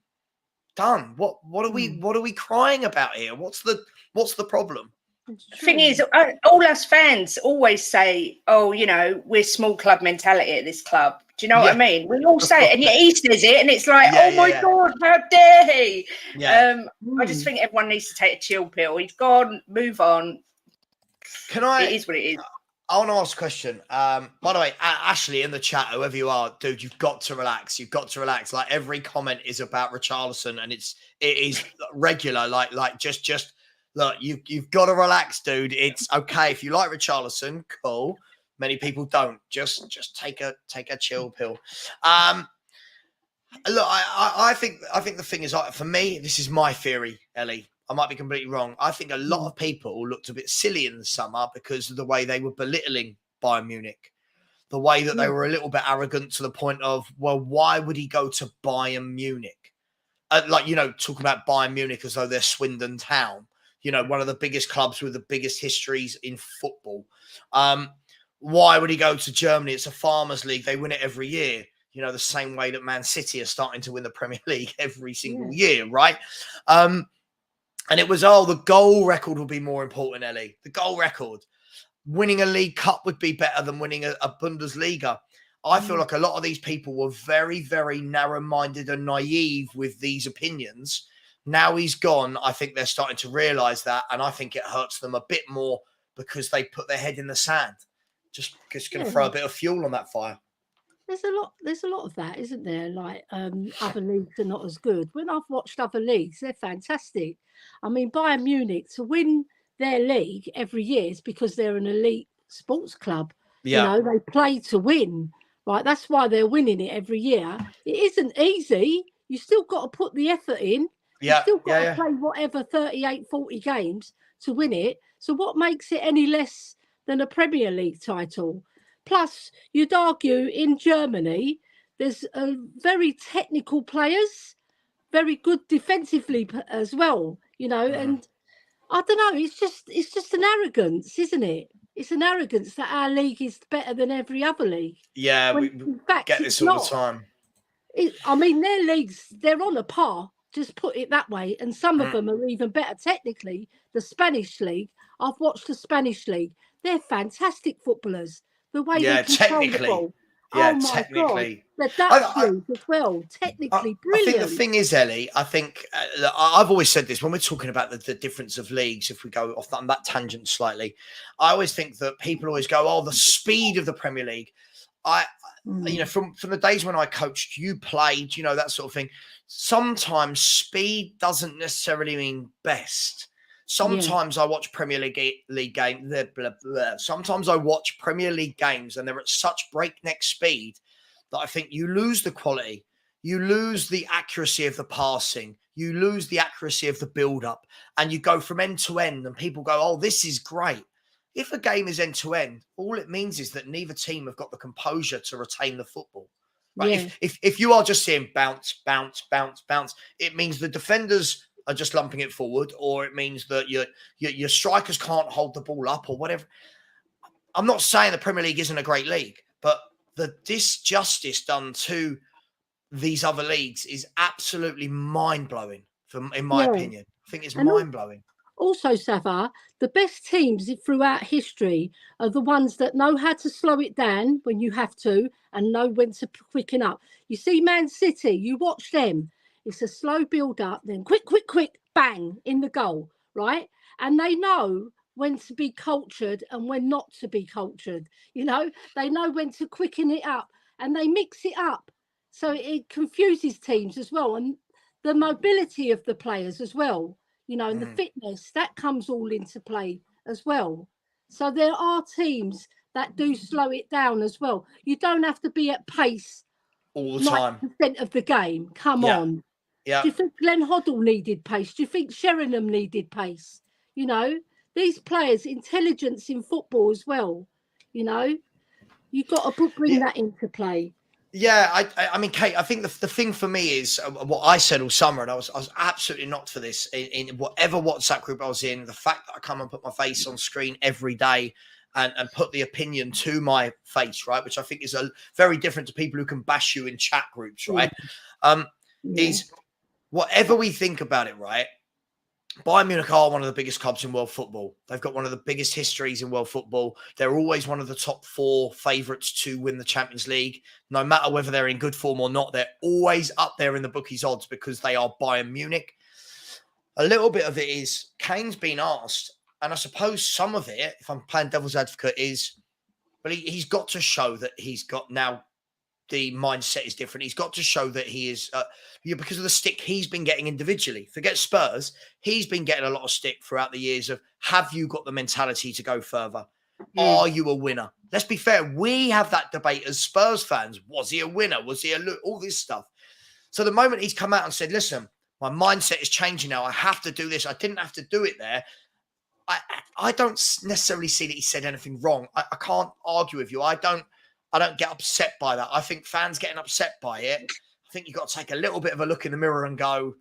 Done. What are we crying about here? What's the problem? The thing is, all us fans always say, oh, you know, we're small club mentality at this club. Do you know what I mean? We all say it, and yet he says it, and it's like, oh my God, how dare he? Yeah. I just think everyone needs to take a chill pill. He's gone, move on. It is what it is. I want to ask a question. By the way, Ashley in the chat, whoever you are, dude, you've got to relax. You've got to relax. Like, every comment is about Richarlison, and it is regular. Like just look, you've got to relax, dude. It's okay if you like Richarlison, cool. Many people don't. Just take a chill pill. Look, I think the thing is, for me, this is my theory, Ellie. I might be completely wrong. I think a lot of people looked a bit silly in the summer because of the way they were belittling Bayern Munich, the way that they were a little bit arrogant to the point of, well, why would he go to Bayern Munich? Talking about Bayern Munich as though they're Swindon Town, one of the biggest clubs with the biggest histories in football. Why would he go to Germany? It's a farmers league. They win it every year. The same way that Man City are starting to win the Premier League every single year, right? And it was, the goal record would be more important, Ellie. The goal record. Winning a League Cup would be better than winning a Bundesliga. I feel like a lot of these people were very, very narrow-minded and naive with these opinions. Now he's gone. I think they're starting to realise that, and I think it hurts them a bit more because they put their head in the sand. Just going to throw a bit of fuel on that fire. There's a lot of that, isn't there? Like, other leagues are not as good. When I've watched other leagues, they're fantastic. I mean, Bayern Munich, to win their league every year is because they're an elite sports club. Yeah. They play to win, right? That's why they're winning it every year. It isn't easy. You still got to put the effort in. Yeah. You still got to play whatever 38, 40 games to win it. So what makes it any less than a Premier League title? Plus, you'd argue in Germany, there's very technical players, very good defensively as well, and I don't know, it's just an arrogance, isn't it? It's an arrogance that our league is better than every other league. Yeah, we get this all the time. Their leagues, they're on a par, just put it that way, and some of them are even better technically. The Spanish league, I've watched the Spanish league. They're fantastic footballers. The way they control the ball. Yeah, oh my technically. God. The Dutch league as well. Technically brilliant. I think the thing is, Ellie, I've always said this when we're talking about the difference of leagues, if we go off on that tangent slightly, I always think that people always go, oh, the speed of the Premier League. From the days when I coached, you played, that sort of thing. Sometimes speed doesn't necessarily mean best. Sometimes I watch Premier League games. Sometimes I watch Premier League games and they're at such breakneck speed that I think you lose the quality. You lose the accuracy of the passing. You lose the accuracy of the build-up. And you go from end to end and people go, oh, this is great. If a game is end to end, all it means is that neither team have got the composure to retain the football. Right? Yeah. If you are just seeing bounce, bounce, bounce, bounce, it means the defenders are just lumping it forward, or it means that your strikers can't hold the ball up or whatever. I'm not saying the Premier League isn't a great league, but the disjustice done to these other leagues is absolutely mind-blowing, in my opinion. I think it's mind-blowing. Also, Savva, the best teams throughout history are the ones that know how to slow it down when you have to and know when to quicken up. You see Man City, you watch them. It's a slow build up, then quick, bang, in the goal, right? And they know when to be cultured and when not to be cultured. You know, they know when to quicken it up, and they mix it up. So it confuses teams as well. And the mobility of the players as well, you know, and the fitness, that comes all into play as well. So there are teams that do slow it down as well. You don't have to be at pace all the time. 90% of the game. Come on. Yeah. Do you think Glenn Hoddle needed pace? Do you think Sheringham needed pace? You know, these players, intelligence in football as well. You know, you've got to bring that into play. Yeah, I mean, Kate, I think the thing for me is what I said all summer, and I was absolutely not for this in whatever WhatsApp group I was in. The fact that I come and put my face on screen every day and put the opinion to my face, right, which I think is very different to people who can bash you in chat groups, right, is whatever we think about it, right, Bayern Munich are one of the biggest clubs in world football. They've got one of the biggest histories in world football. They're always one of the top 4 favourites to win the Champions League. No matter whether they're in good form or not, they're always up there in the bookies' odds because they are Bayern Munich. A little bit of it is Kane's been asked, and I suppose some of it, if I'm playing devil's advocate, is, but he's got to show that he's got now the mindset is different. He's got to show that he is, because of the stick he's been getting individually. Forget Spurs. He's been getting a lot of stick throughout the years of, have you got the mentality to go further? Are you a winner? Let's be fair. We have that debate as Spurs fans. Was he a winner? Was he all this stuff? So the moment he's come out and said, listen, my mindset is changing now. I have to do this. I didn't have to do it there. I don't necessarily see that he said anything wrong. I can't argue with you. I don't get upset by that. I think fans getting upset by it, I think you've got to take a little bit of a look in the mirror and go,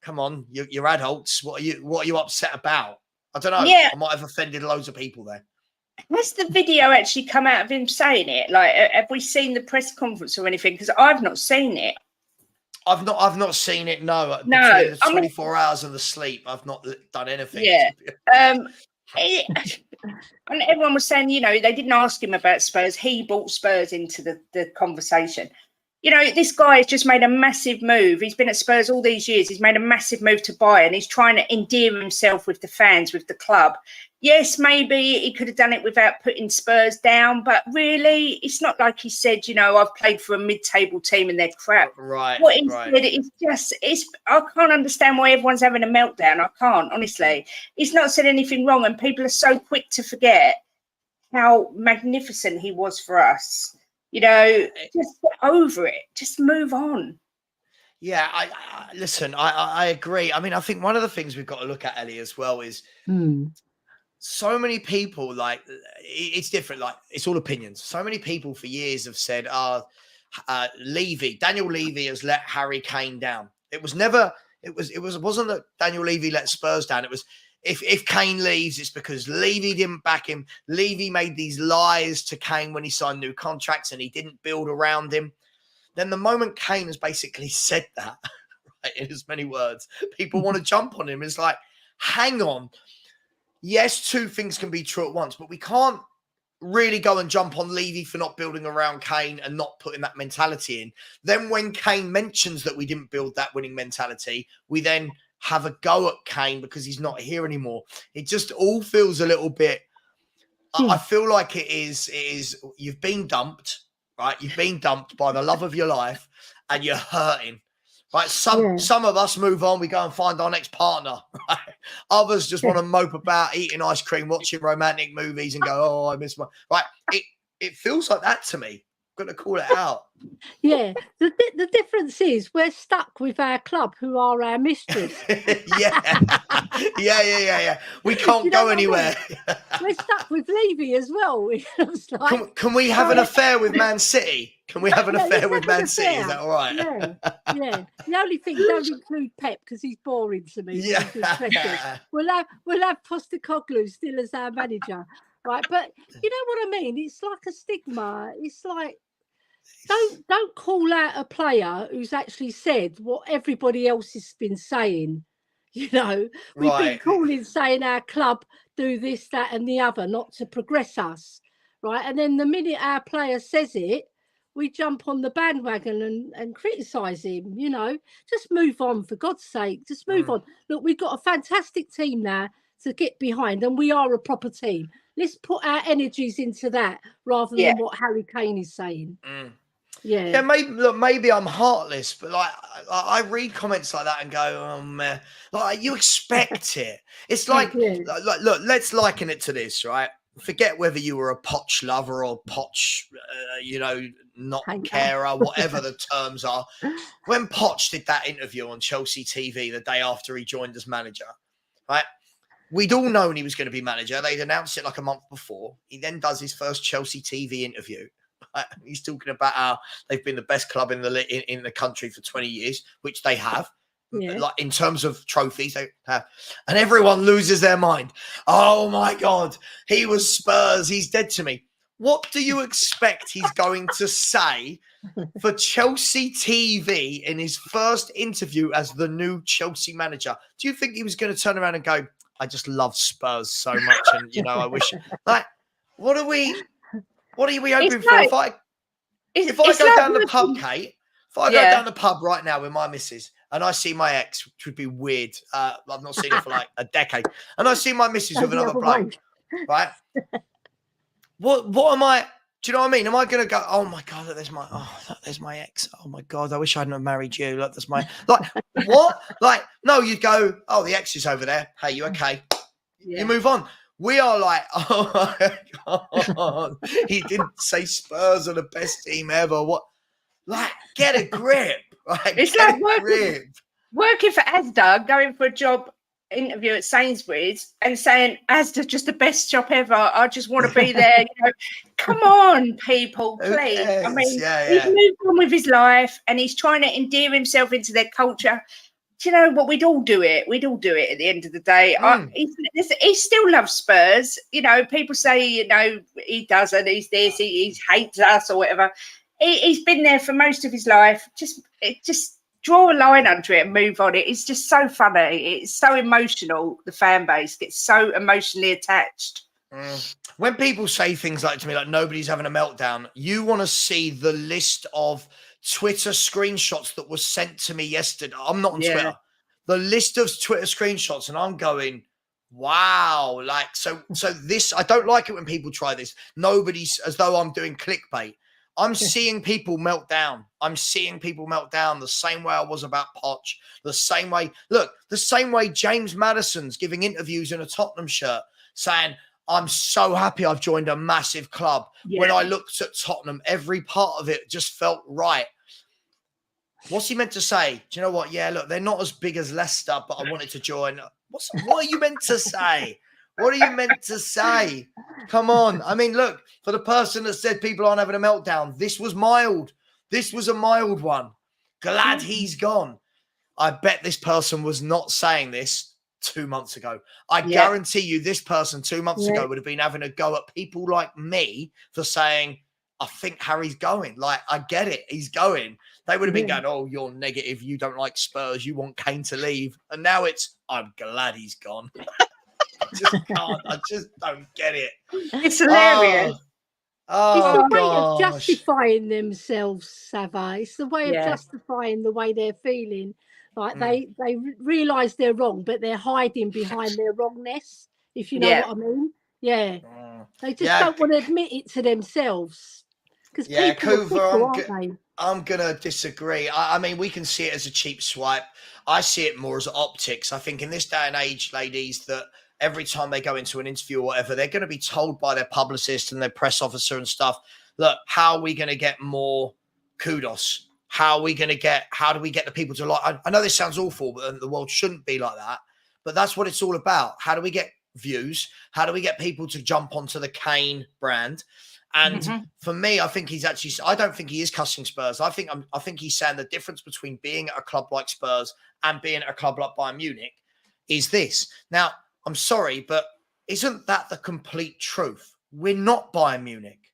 come on, you're adults. What are you upset about? I don't know. Yeah. I might have offended loads of people there. Has the video actually come out of him saying it? Like, have we seen the press conference or anything? Because I've not seen it. I've not seen it. No. No. The 24 hours of the sleep, I've not done anything. Yeah. And everyone was saying, you know, they didn't ask him about Spurs. He brought Spurs into the conversation. You know, this guy has just made a massive move. He's been at Spurs all these years. He's made a massive move to Bayern. He's trying to endear himself with the fans, with the club. Yes, maybe he could have done it without putting Spurs down, but really, it's not like he said, you know, I've played for a mid-table team and they're crap. Right. What he said is I can't understand why everyone's having a meltdown. I can't, honestly. He's not said anything wrong, and people are so quick to forget how magnificent he was for us. You know, just get over it. Just move on. Yeah, listen, I agree. I mean, I think one of the things we've got to look at, Ellie, as well is so many people, like, it's different. Like, it's all opinions. So many people for years have said, Daniel Levy has let Harry Kane down. It wasn't that Daniel Levy let Spurs down. It was, if Kane leaves, it's because Levy didn't back him. Levy made these lies to Kane when he signed new contracts and he didn't build around him. Then the moment Kane has basically said that, right, in as many words, people want to jump on him. It's like, hang on. Yes, 2 things can be true at once, but we can't really go and jump on Levy for not building around Kane and not putting that mentality in. Then when Kane mentions that we didn't build that winning mentality, we then have a go at Kane because he's not here anymore. It just all feels a little bit, I feel like it is you've been dumped, right? You've been dumped by the love of your life and you're hurting, right? Some of us move on, we go and find our next partner, right? Others just want to mope about eating ice cream, watching romantic movies and go, oh, I miss my, right? It feels like that to me. I'm going to call it out. Yeah, the difference is we're stuck with our club, who are our mistress. yeah. We can't go anywhere. We're stuck with Levy as well. Like, can we have an affair with Man City? Can we have an affair with Man City? Is that all right? Yeah. The only thing, don't include Pep because he's boring to me. Yeah. We'll have Postecoglou still as our manager, right? But you know what I mean? It's like a stigma. It's like, don't call out a player who's actually said what everybody else has been saying. You know, we've been saying our club do this, that, and the other, not to progress us, right? And then the minute our player says it, we jump on the bandwagon and criticise him. You know, just move on, for God's sake. Just move on. Look, we've got a fantastic team now to get behind, and we are a proper team. Let's put our energies into that rather than what Harry Kane is saying. Yeah, maybe I'm heartless, but like I read comments like that and go, oh man, like you expect it. It's like look, let's liken it to this, right? Forget whether you were a Poch lover or Poch, not carer, whatever the terms are. When Poch did that interview on Chelsea TV the day after he joined as manager, right? We'd all known he was going to be manager. They'd announced it like a month before. He then does his first Chelsea TV interview. He's talking about how they've been the best club in the country for 20 years, which they have. Like in terms of trophies, they have. And everyone loses their mind. Oh my God, he was Spurs. He's dead to me. What do you expect he's going to say for Chelsea TV in his first interview as the new Chelsea manager? Do you think he was going to turn around and go, I just love Spurs so much, and I wish like what are we hoping for? If I go down the pub, Kate, if I go down the pub right now with my missus and I see my ex, which would be weird, I've not seen her for like a decade, and I see my missus with another bloke, right? What am I? Do you know what I mean? Am I going to go, oh my God, look, there's my ex. Oh my God, I wish I hadn't have married you. Look, that's my, like, what? Like, no, you'd go, oh, the ex is over there. Hey, you okay? You move on. We are like, oh my God, he didn't say Spurs are the best team ever. What? Like, get a grip. Like, it's like working for Asda, going for a job interview at Sainsbury's and saying Asda's just the best job ever. I just want to be there. Come on, people, please. I mean, he's moved on with his life and he's trying to endear himself into their culture. Do you know what? We'd all do it. We'd all do it at the end of the day. He still loves Spurs. People say, he doesn't. He's this. He hates us or whatever. He's been there for most of his life. Just draw a line under it and move on. It's just so funny. It's so emotional. The fan base gets so emotionally attached. When people say things like to me, like nobody's having a meltdown, you want to see the list of Twitter screenshots that was sent to me yesterday. I'm not on Twitter. The list of Twitter screenshots, and I'm going, wow. Like, so this, I don't like it when people try this. Nobody's, as though I'm doing clickbait. I'm seeing people melt down. I'm seeing people melt down the same way I was about Poch. The same way James Maddison's giving interviews in a Tottenham shirt saying, I'm so happy I've joined a massive club. When I looked at Tottenham, every part of it just felt right. What's he meant to say? Do you know what? Yeah, look, they're not as big as Leicester, but I wanted to join. What are you meant to say? What are you meant to say? Come on. I mean, look, for the person that said people aren't having a meltdown, this was mild. This was a mild one. Glad he's gone. I bet this person was not saying this 2 months ago. I guarantee you this person 2 months ago would have been having a go at people like me for saying, I think Harry's going. Like, I get it. He's going. They would have been going, oh, you're negative. You don't like Spurs. You want Kane to leave. And now it's, I'm glad he's gone. I just don't get it. It's hilarious. It's the way of justifying themselves, Savva. It's the way of justifying the way they're feeling. Like they realise they're wrong, but they're hiding behind their wrongness, if you know what I mean. Yeah. They just don't want to admit it to themselves. Because Kuva, I'm going to disagree. I mean, we can see it as a cheap swipe. I see it more as optics. I think in this day and age, ladies, that every time they go into an interview or whatever, they're going to be told by their publicist and their press officer and stuff, look, how are we going to get more kudos? How do we get the people to like? I know this sounds awful, but the world shouldn't be like that. But that's what it's all about. How do we get views? How do we get people to jump onto the Kane brand? And for me, I think I don't think he is cussing Spurs. I think he's saying the difference between being at a club like Spurs and being at a club like Bayern Munich is this. Now, I'm sorry, but isn't that the complete truth? We're not Bayern Munich.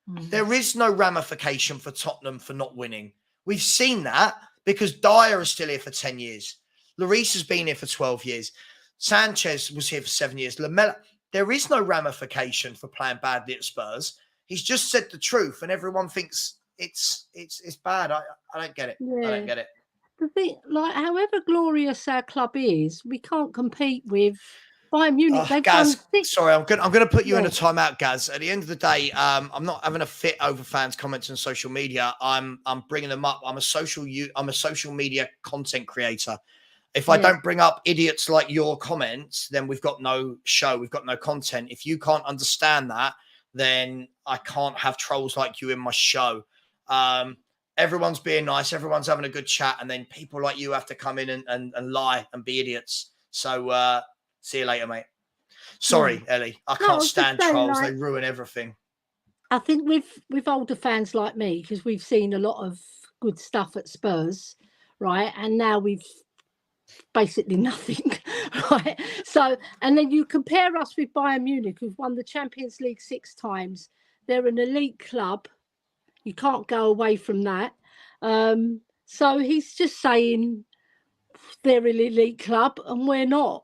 There is no ramification for Tottenham for not winning. We've seen that because Dyer is still here for 10 years. Lloris has been here for 12 years. Sanchez was here for 7 years. Lamela, there is no ramification for playing badly at Spurs. He's just said the truth and everyone thinks it's bad. I don't get it. I don't get it. The thing, like, however glorious our club is, we can't compete with Bayern Munich, Oh, they've Gaz, won 6. sorry, I'm gonna put you in a timeout, Gaz. At the end of the day, I'm not having a fit over fans' comments on social media. I'm bringing them up. I'm a social media content creator. If I don't bring up idiots like your comments, then we've got no show. We've got no content. If you can't understand that, then I can't have trolls like you in my show. Everyone's being nice. Everyone's having a good chat. And then people like you have to come in and lie and be idiots. So see you later, mate. Sorry, Ellie. I can't stand trolls. They ruin everything. I think with older fans like me, because we've seen a lot of good stuff at Spurs, right? And now we've basically nothing, right? So, and then you compare us with Bayern Munich, who've won the Champions League 6 times. They're an elite club. You can't go away from that. So he's just saying they're an elite club and we're not.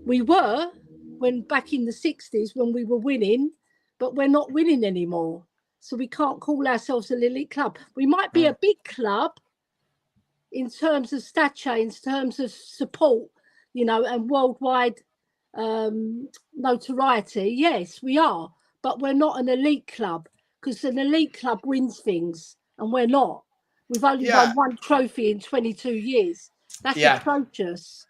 We were when back in the 60s when we were winning, but we're not winning anymore. So we can't call ourselves an elite club. We might be a big club in terms of stature, in terms of support, you know, and worldwide notoriety. Yes, we are, but we're not an elite club, because an elite club wins things and we're not. We've only won 1 trophy in 22 years. That's atrocious.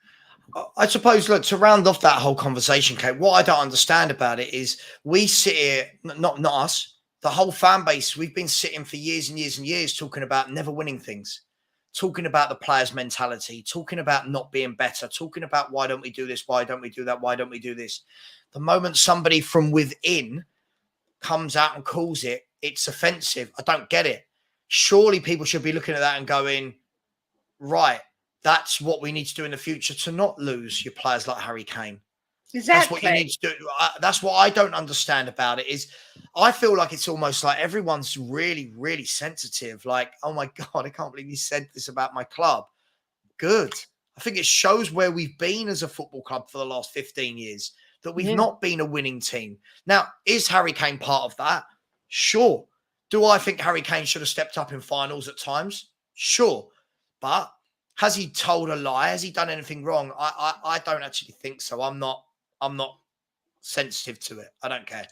I suppose, look, to round off that whole conversation, Kate, what I don't understand about it is we sit here, not us, the whole fan base, we've been sitting for years and years and years talking about never winning things, talking about the players' mentality, talking about not being better, talking about why don't we do this, why don't we do that, why don't we do this. The moment somebody from within comes out and calls it, it's offensive. I don't get it. Surely people should be looking at that and going, right, that's what we need to do in the future to not lose your players like Harry Kane. Exactly. That's what you need to do. That's what I don't understand about it is I feel like it's almost like everyone's really, really sensitive. Like, oh my God, I can't believe you said this about my club. Good. I think it shows where we've been as a football club for the last 15 years, that we've not been a winning team. Now, is Harry Kane part of that? Sure. Do I think Harry Kane should have stepped up in finals at times? Sure. But has he told a lie? Has he done anything wrong? I don't actually think so. I'm not sensitive to it. I don't care.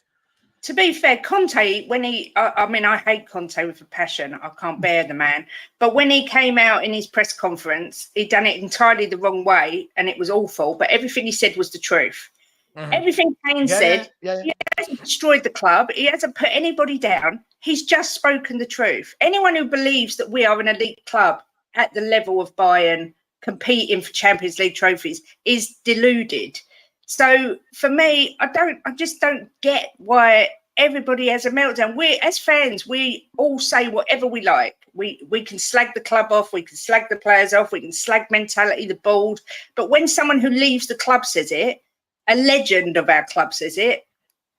To be fair, Conte, when I hate Conte with a passion. I can't bear the man. But when he came out in his press conference, he'd done it entirely the wrong way and it was awful. But everything he said was the truth. Mm-hmm. Everything Kane said, he hasn't destroyed the club. He hasn't put anybody down. He's just spoken the truth. Anyone who believes that we are an elite club at the level of Bayern competing for Champions League trophies is deluded. So for me, I just don't get why everybody has a meltdown. We, as fans, we all say whatever we like. We can slag the club off, we can slag the players off, we can slag mentality, the board. But when someone who leaves the club says it, a legend of our club says it,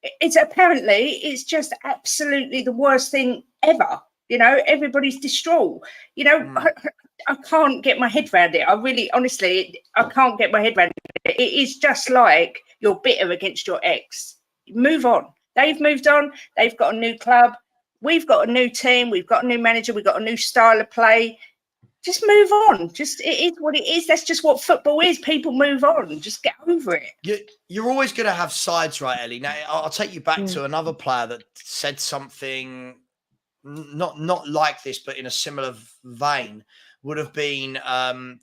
it's just absolutely the worst thing ever. You know, everybody's distraught. You know, I can't get my head around it. I really, honestly, I can't get my head around it. It is just like you're bitter against your ex. Move on. They've moved on. They've got a new club. We've got a new team. We've got a new manager. We've got a new style of play. Just move on. It is what it is. That's just what football is. People move on. Just get over it. You're always going to have sides, right, Ellie? Now, I'll take you back to another player that said something not like this, but in a similar vein, would have been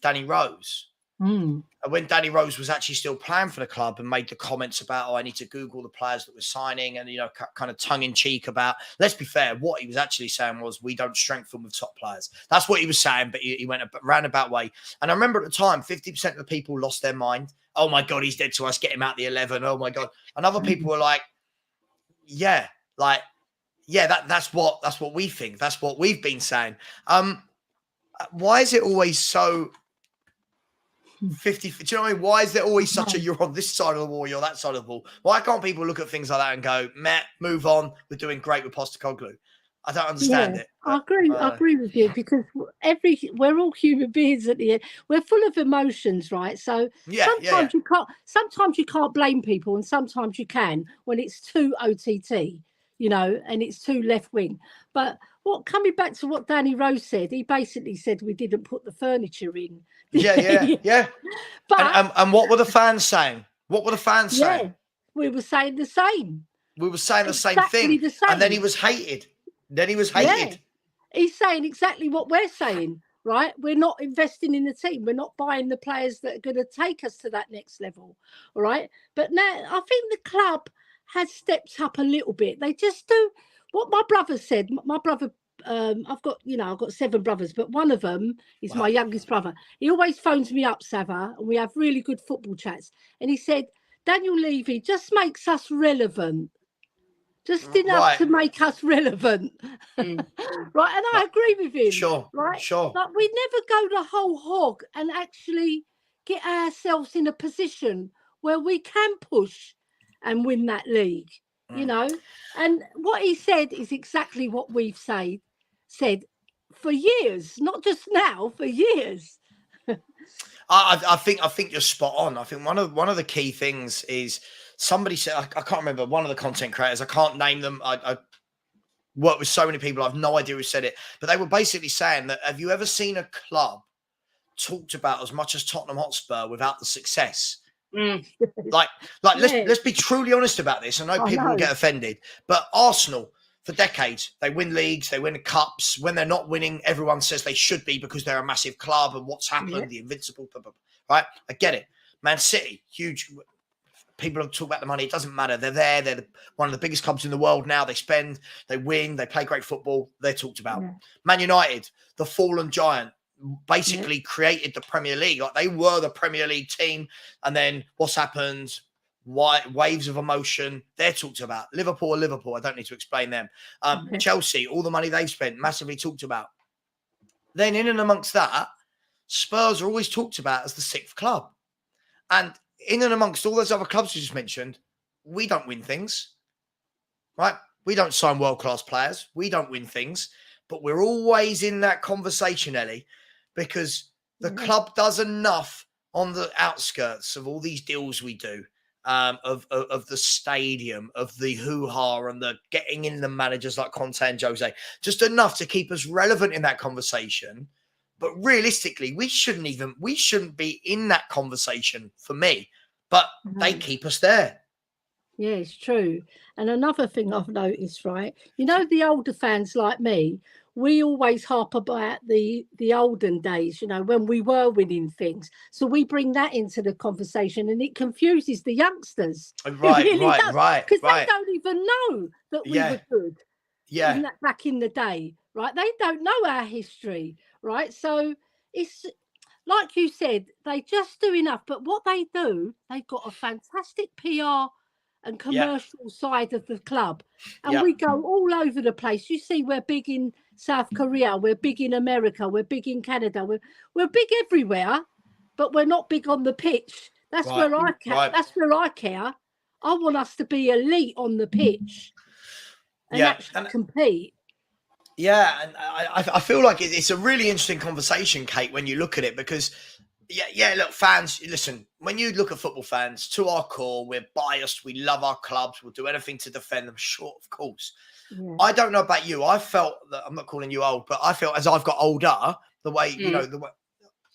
Danny Rose. When Danny Rose was actually still playing for the club and made the comments about, I need to Google the players that we're signing, and, you know, kind of tongue in cheek about, let's be fair, what he was actually saying was we don't strengthen with top players. That's what he was saying, but he went a roundabout way. And I remember at the time, 50% of the people lost their mind. Oh my God, he's dead to us. Get him out the 11. Oh my God. And other people were like, that's what we think. That's what we've been saying. Why is it always so 50? Do you know what I mean? Why is there always such a you're on this side of the wall, you're that side of the wall? Why can't people look at things like that and go, meh, move on, we're doing great with Postecoglou? I don't understand it. I agree with you, because we're all human beings at the end. We're full of emotions, right? So sometimes you can't blame people, and sometimes you can when it's too OTT, you know, and it's too left wing. But coming back to what Danny Rose said, he basically said we didn't put the furniture in. Yeah. But and what were the fans saying? What were the fans Yeah, saying? we were saying the same. We were saying the same Exactly thing. the same. And then he was hated. Yeah. He's saying exactly what we're saying, right? We're not investing in the team. We're not buying the players that are going to take us to that next level, all right? But now I think the club has stepped up a little bit. They just do what my brother said. My brother, I've got 7 brothers, but one of them is my youngest brother. He always phones me up, Savva, and we have really good football chats. And he said, Daniel Levy just makes us relevant. Just enough to make us relevant. Right. And I agree with him. Sure. Right. Sure. Like we never go the whole hog and actually get ourselves in a position where we can push and win that league, you know. And what he said is exactly what we've said for years, not just now, for years. I think you're spot on. I think one of the key things is somebody said, I can't remember, one of the content creators, I can't name them. I work with so many people, I have no idea who said it, but they were basically saying that, have you ever seen a club talked about as much as Tottenham Hotspur without the success? Let's be truly honest about this. I know people will get offended, but Arsenal, for decades, they win leagues, they win cups. When they're not winning, everyone says they should be because they're a massive club and what's happened, the invincible, blah, blah, blah, right? I get it. Man City, huge. People talk about the money. It doesn't matter. They're there. They're one of the biggest clubs in the world now. They spend, they win, they play great football. They're talked about. Man United, the fallen giant, basically created the Premier League. Like they were the Premier League team. And then what's happened? Waves of emotion. They're talked about. Liverpool. I don't need to explain them. Chelsea, all the money they've spent, massively talked about. Then in and amongst that, Spurs are always talked about as the 6th club. And in and amongst all those other clubs you just mentioned, we don't win things, right? We don't sign world-class players. We don't win things, but we're always in that conversation, Ellie, because the club does enough on the outskirts of all these deals we do, of the stadium, of the hoo-ha and the getting in the managers like Conte and Jose, just enough to keep us relevant in that conversation. But realistically, we shouldn't be in that conversation for me, but they keep us there. Yeah, it's true. And another thing I've noticed, right? You know, the older fans like me, we always harp about the olden days, you know, when we were winning things. So we bring that into the conversation and it confuses the youngsters. Right. Because they don't even know that we were good back in the day, right? They don't know our history, right? So it's like you said, they just do enough. But what they do, they've got a fantastic PR and commercial side of the club. And we go all over the place. You see, we're big in South Korea, we're big in America, we're big in Canada, we're big everywhere, but we're not big on the pitch. That's where I care. That's where I care. I want us to be elite on the pitch and actually compete. Yeah, and I feel like it's a really interesting conversation, Kate, when you look at it, because look, fans, listen, when you look at football fans, to our core, we're biased, we love our clubs, we'll do anything to defend them, sure, of course. Yeah. I don't know about you. I felt that, I'm not calling you old, but I felt as I've got older, the way, you know,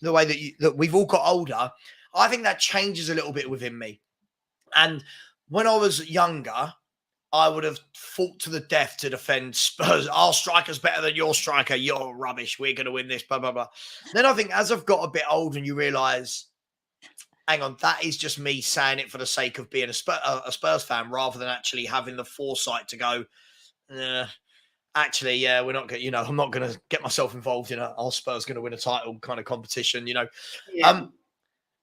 the way that we've all got older, I think that changes a little bit within me. And when I was younger, I would have fought to the death to defend Spurs. Our striker's better than your striker. You're rubbish. We're going to win this, blah, blah, blah. Then I think as I've got a bit older and you realise, hang on, that is just me saying it for the sake of being a Spurs fan rather than actually having the foresight to go, actually, we're not going to, you know, I'm not going to get myself involved in our Spurs going to win a title kind of competition, you know. Yeah.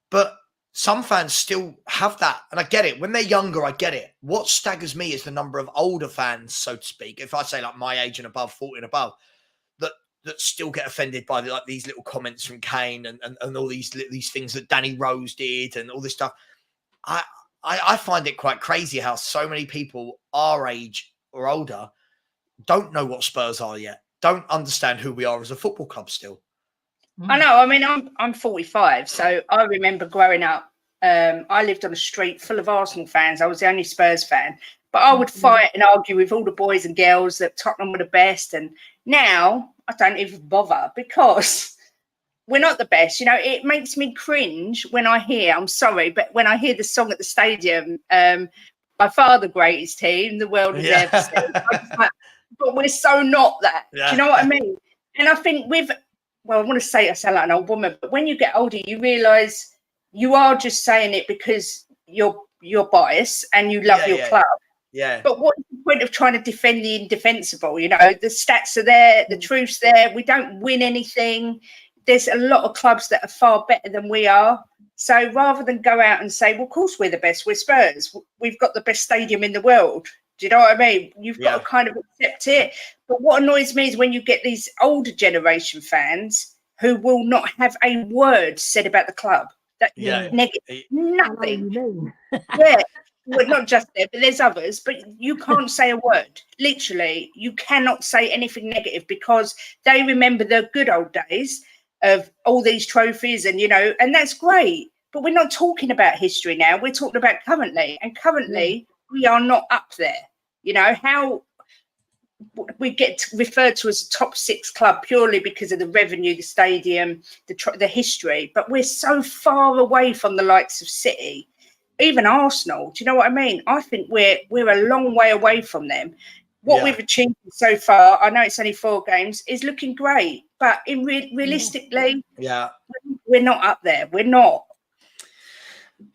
But some fans still have that. And I get it. When they're younger, I get it. What staggers me is the number of older fans, so to speak, if I say like my age and above, 40 and above, that still get offended by like these little comments from Kane and all these things that Danny Rose did and all this stuff. I find it quite crazy how so many people our age or older don't know what Spurs are yet, don't understand who we are as a football club still. I know. I mean, I'm 45, so I remember growing up. I lived on a street full of Arsenal fans. I was the only Spurs fan, but I would fight and argue with all the boys and girls that Tottenham were the best. And now I don't even bother because we're not the best. You know, it makes me cringe when I hear, I'm sorry, but when I hear the song at the stadium, by far the greatest team the world has ever seen. I just like, but we're so not that. Do you know what I mean? And I think I want to say I sound like an old woman, but when you get older, you realise you are just saying it because you're biased and you love your club. Yeah. But what's the point of trying to defend the indefensible? You know, the stats are there, the truth's there. We don't win anything. There's a lot of clubs that are far better than we are. So rather than go out and say, well, of course we're the best, we're Spurs. We've got the best stadium in the world. Do you know what I mean? You've got to kind of accept it. But what annoys me is when you get these older generation fans who will not have a word said about the club. Negative, nothing. Well, not just there, but there's others. But you can't say a word. Literally, you cannot say anything negative because they remember the good old days of all these trophies, and you know, and that's great. But we're not talking about history now. We're talking about currently, and currently we are not up there. You know how we get referred to as a top 6 club purely because of the revenue, the stadium, the history. But we're so far away from the likes of City. Even Arsenal, do you know what I mean? I think we're a long way away from them. What we've achieved so far, I know it's only 4 games, is looking great. But realistically, we're not up there. We're not.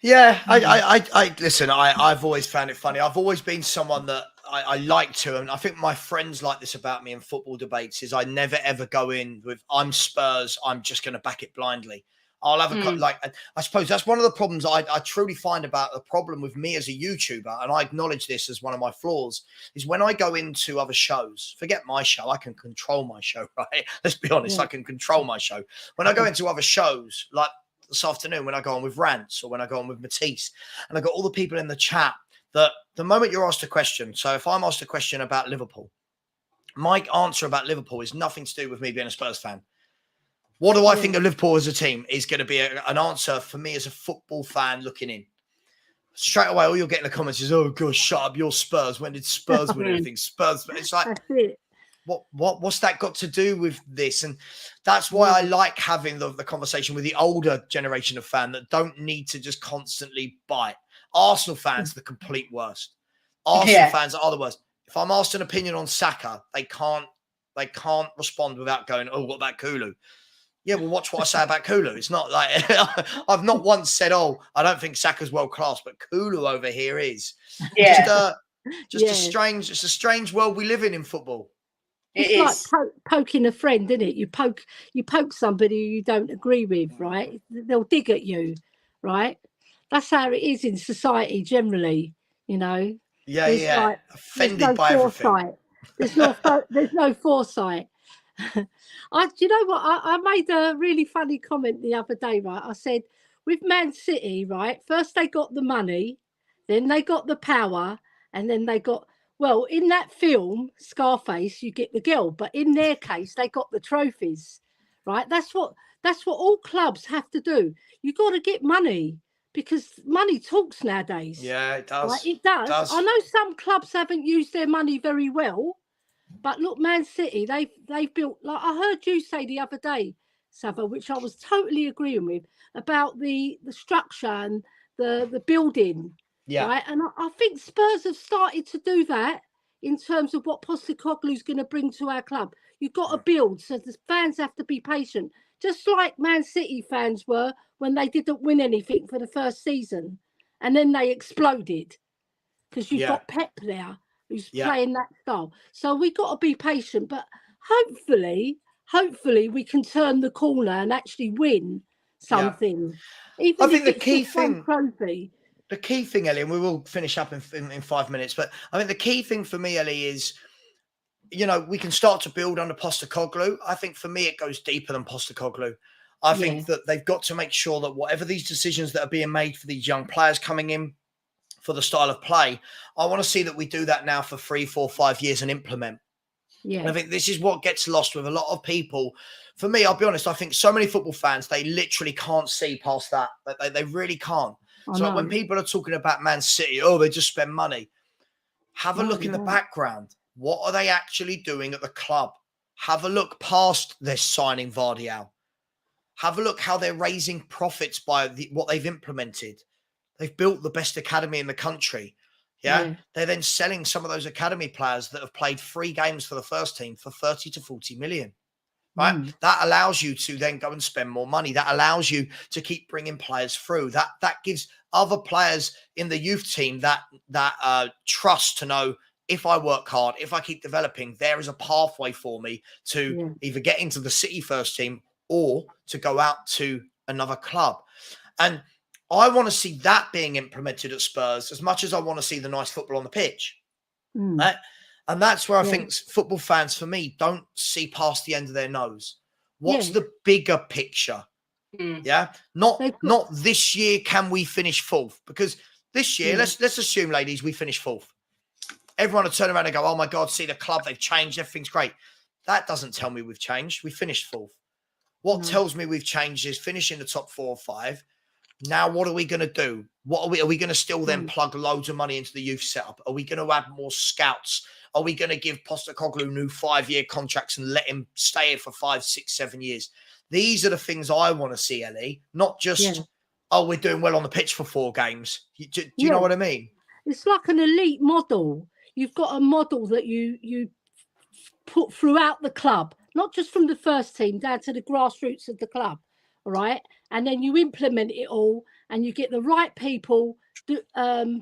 Yeah, I listen. I've always found it funny. I've always been someone that I like to, and I think my friends like this about me in football debates. Is I never ever go in with I'm Spurs. I'm just going to back it blindly. I'll have a I suppose that's one of the problems I truly find about the problem with me as a YouTuber, and I acknowledge this as one of my flaws, is when I go into other shows, forget my show, I can control my show, right? Let's be honest, I can control my show. When I go into other shows, like this afternoon, when I go on with Rants or when I go on with Matisse, and I got all the people in the chat that the moment you're asked a question, so if I'm asked a question about Liverpool, my answer about Liverpool is nothing to do with me being a Spurs fan. What do I think of Liverpool as a team is going to be an answer for me as a football fan looking in. Straight away, all you'll get in the comments is, oh, gosh, shut up, you're Spurs. When did Spurs win anything? Spurs. It's like, what's that got to do with this? And that's why I like having the conversation with the older generation of fan that don't need to just constantly bite. Arsenal fans are the complete worst. Arsenal fans are the worst. If I'm asked an opinion on Saka, they can't respond without going, oh, what about Kulu? Yeah, well, watch what I say about Kulu. It's not like I've not once said, oh, I don't think Saka's world class, but Kulu over here is. It's a strange world we live in football. It's like poking a friend, isn't it? You poke somebody you don't agree with, right? They'll dig at you, right? That's how it is in society generally, you know. Like, offended by everything. There's no foresight. You know what? I made a really funny comment the other day, right? I said, with Man City, right? First they got the money, then they got the power, and then they got, well, in that film, Scarface, you get the girl, but in their case, they got the trophies, right? That's what all clubs have to do. You got to get money because money talks nowadays. Yeah, it does. Right? It does. I know some clubs haven't used their money very well. But look, Man City, they've built, like I heard you say the other day, Savva, which I was totally agreeing with, about the structure and the building. Yeah. Right. And I think Spurs have started to do that in terms of what Postecoglou's going to bring to our club. You've got to build, so the fans have to be patient. Just like Man City fans were when they didn't win anything for the first season. And then they exploded because you've got Pep there. Who's playing that style. So we got to be patient, but hopefully we can turn the corner and actually win something. Even I think the key thing, Ellie, and we will finish up in 5 minutes, but I think the key thing for me, Ellie, is, you know, we can start to build under Postecoglou. I think for me, it goes deeper than Postecoglou. I think that they've got to make sure that whatever these decisions that are being made for these young players coming in, for the style of play, I want to see that we do that now for 3, 4, 5 years and implement. Yeah. And I think this is what gets lost with a lot of people. For me, I'll be honest, I think so many football fans, they literally can't see past that. They really can't. So when people are talking about Man City, oh, they just spend money. Have a look in the background. What are they actually doing at the club? Have a look past this signing Vardial. Have a look how they're raising profits by what they've implemented. They've built the best academy in the country. Yeah. They're then selling some of those academy players that have played 3 games for the first team for 30 to 40 million. Right. That allows you to then go and spend more money. That allows you to keep bringing players through. That gives other players in the youth team that trust to know, if I work hard, if I keep developing, there is a pathway for me to either get into the City first team or to go out to another club. And I want to see that being implemented at Spurs as much as I want to see the nice football on the pitch. Right? And that's where I think football fans, for me, don't see past the end of their nose. What's the bigger picture? Yeah. Not this year, can we finish 4th? Because this year, let's assume, ladies, we finish 4th. Everyone will turn around and go, oh my God, see the club, they've changed, everything's great. That doesn't tell me we've changed. We finished 4th. What tells me we've changed is finishing the top 4 or 5. Now, what are we going to do? Are we going to still then plug loads of money into the youth setup? Are we going to add more scouts? Are we going to give Postecoglou new 5-year contracts and let him stay here for 5, 6, 7 years? These are the things I want to see, Ellie, not just, we're doing well on the pitch for 4 games. Do you know what I mean? It's like an elite model. You've got a model that you put throughout the club, not just from the first team down to the grassroots of the club, all right? And then you implement it all and you get the right people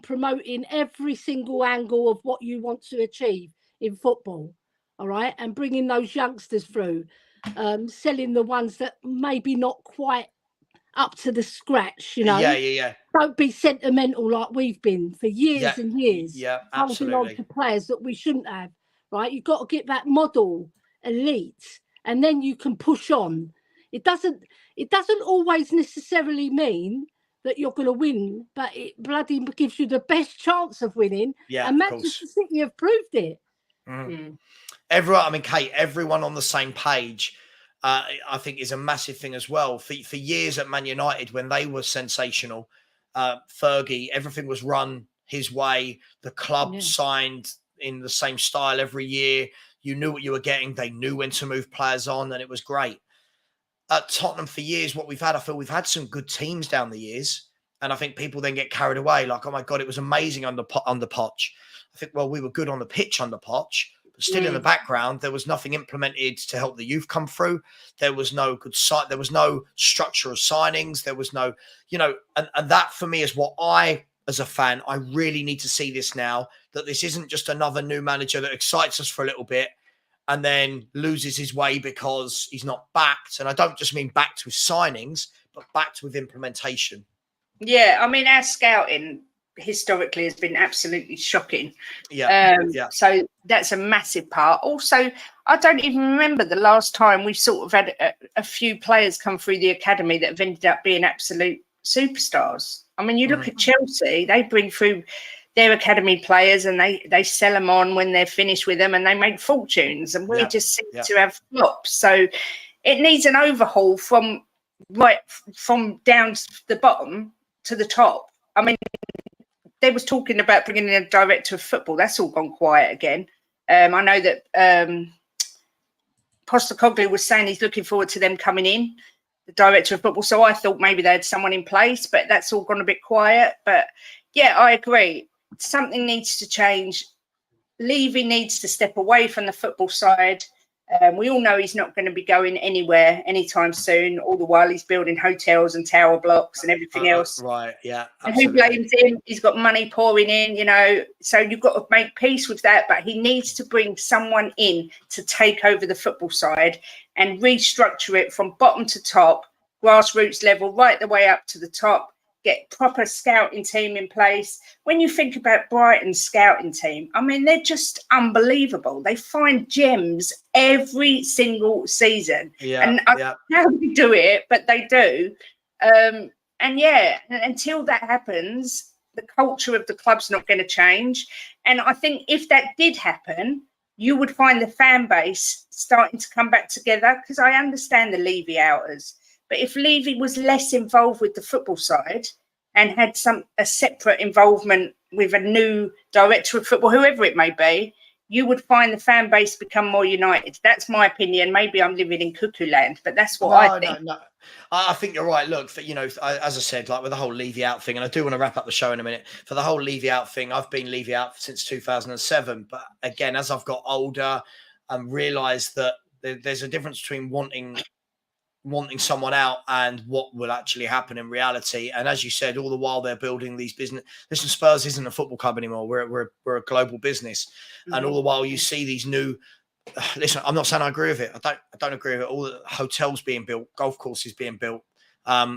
promoting every single angle of what you want to achieve in football, all right? And bringing those youngsters through, selling the ones that maybe not quite up to the scratch, you know? Yeah. Don't be sentimental like we've been for years and years. Yeah, absolutely. Holding on to players that we shouldn't have, right? You've got to get that model elite and then you can push on. It doesn't always necessarily mean that you're going to win, but it bloody gives you the best chance of winning. Yeah, and Manchester City have proved it. Kate, everyone on the same page, I think is a massive thing as well. For years at Man United, when they were sensational, Fergie, everything was run his way. The club signed in the same style every year. You knew what you were getting. They knew when to move players on, and it was great. At Tottenham for years, what we've had, I feel we've had some good teams down the years. And I think people then get carried away. Like, oh my God, it was amazing under Poch. I think, well, we were good on the pitch under Poch, but still in the background, there was nothing implemented to help the youth come through. There was no good site. There was no structure of signings. There was no, and that for me is what I, as a fan, I really need to see this now, that this isn't just another new manager that excites us for a little bit and then loses his way because he's not backed. And I don't just mean backed with signings, but backed with implementation. Yeah, I mean, our scouting historically has been absolutely shocking. So that's a massive part. Also, I don't even remember the last time we've sort of had a few players come through the academy that have ended up being absolute superstars. I mean, you look at Chelsea, they bring through their academy players and they sell them on when they're finished with them and they make fortunes, and we just seem to have flops. So it needs an overhaul from down to the bottom to the top. I mean, they was talking about bringing in a director of football. That's all gone quiet again. I know that Postecoglou was saying he's looking forward to them coming in, the director of football. So I thought maybe they had someone in place, but that's all gone a bit quiet. But yeah, I agree. Something needs to change. Levy needs to step away from the football side. We all know he's not going to be going anywhere anytime soon. All the while he's building hotels and tower blocks and everything else. Right, yeah. And who blames him? He's got money pouring in, so you've got to make peace with that. But he needs to bring someone in to take over the football side and restructure it from bottom to top, grassroots level, right the way up to the top. Get proper scouting team in place. When you think about Brighton's scouting team, I mean, they're just unbelievable. They find gems every single season. And I don't know how they do it, but they do. Until that happens, the culture of the club's not going to change. And I think if that did happen, you would find the fan base starting to come back together, because I understand the Levy outers. But if Levy was less involved with the football side and had a separate involvement with a new director of football, whoever it may be, you would find the fan base become more united. That's my opinion. Maybe I'm living in cuckoo land, but that's what I think. No. I think you're right. Look, you know, as I said, like with the whole Levy out thing, and I do want to wrap up the show in a minute. For the whole Levy out thing, I've been Levy out since 2007. But again, as I've got older and realised that there's a difference between wanting someone out and what will actually happen in reality. And as you said, all the while they're building these business. Listen, Spurs isn't a football club anymore. We're a global business, and all the while you see these new. Listen, I'm not saying I agree with it. I don't agree with it. All the hotels being built, golf courses being built,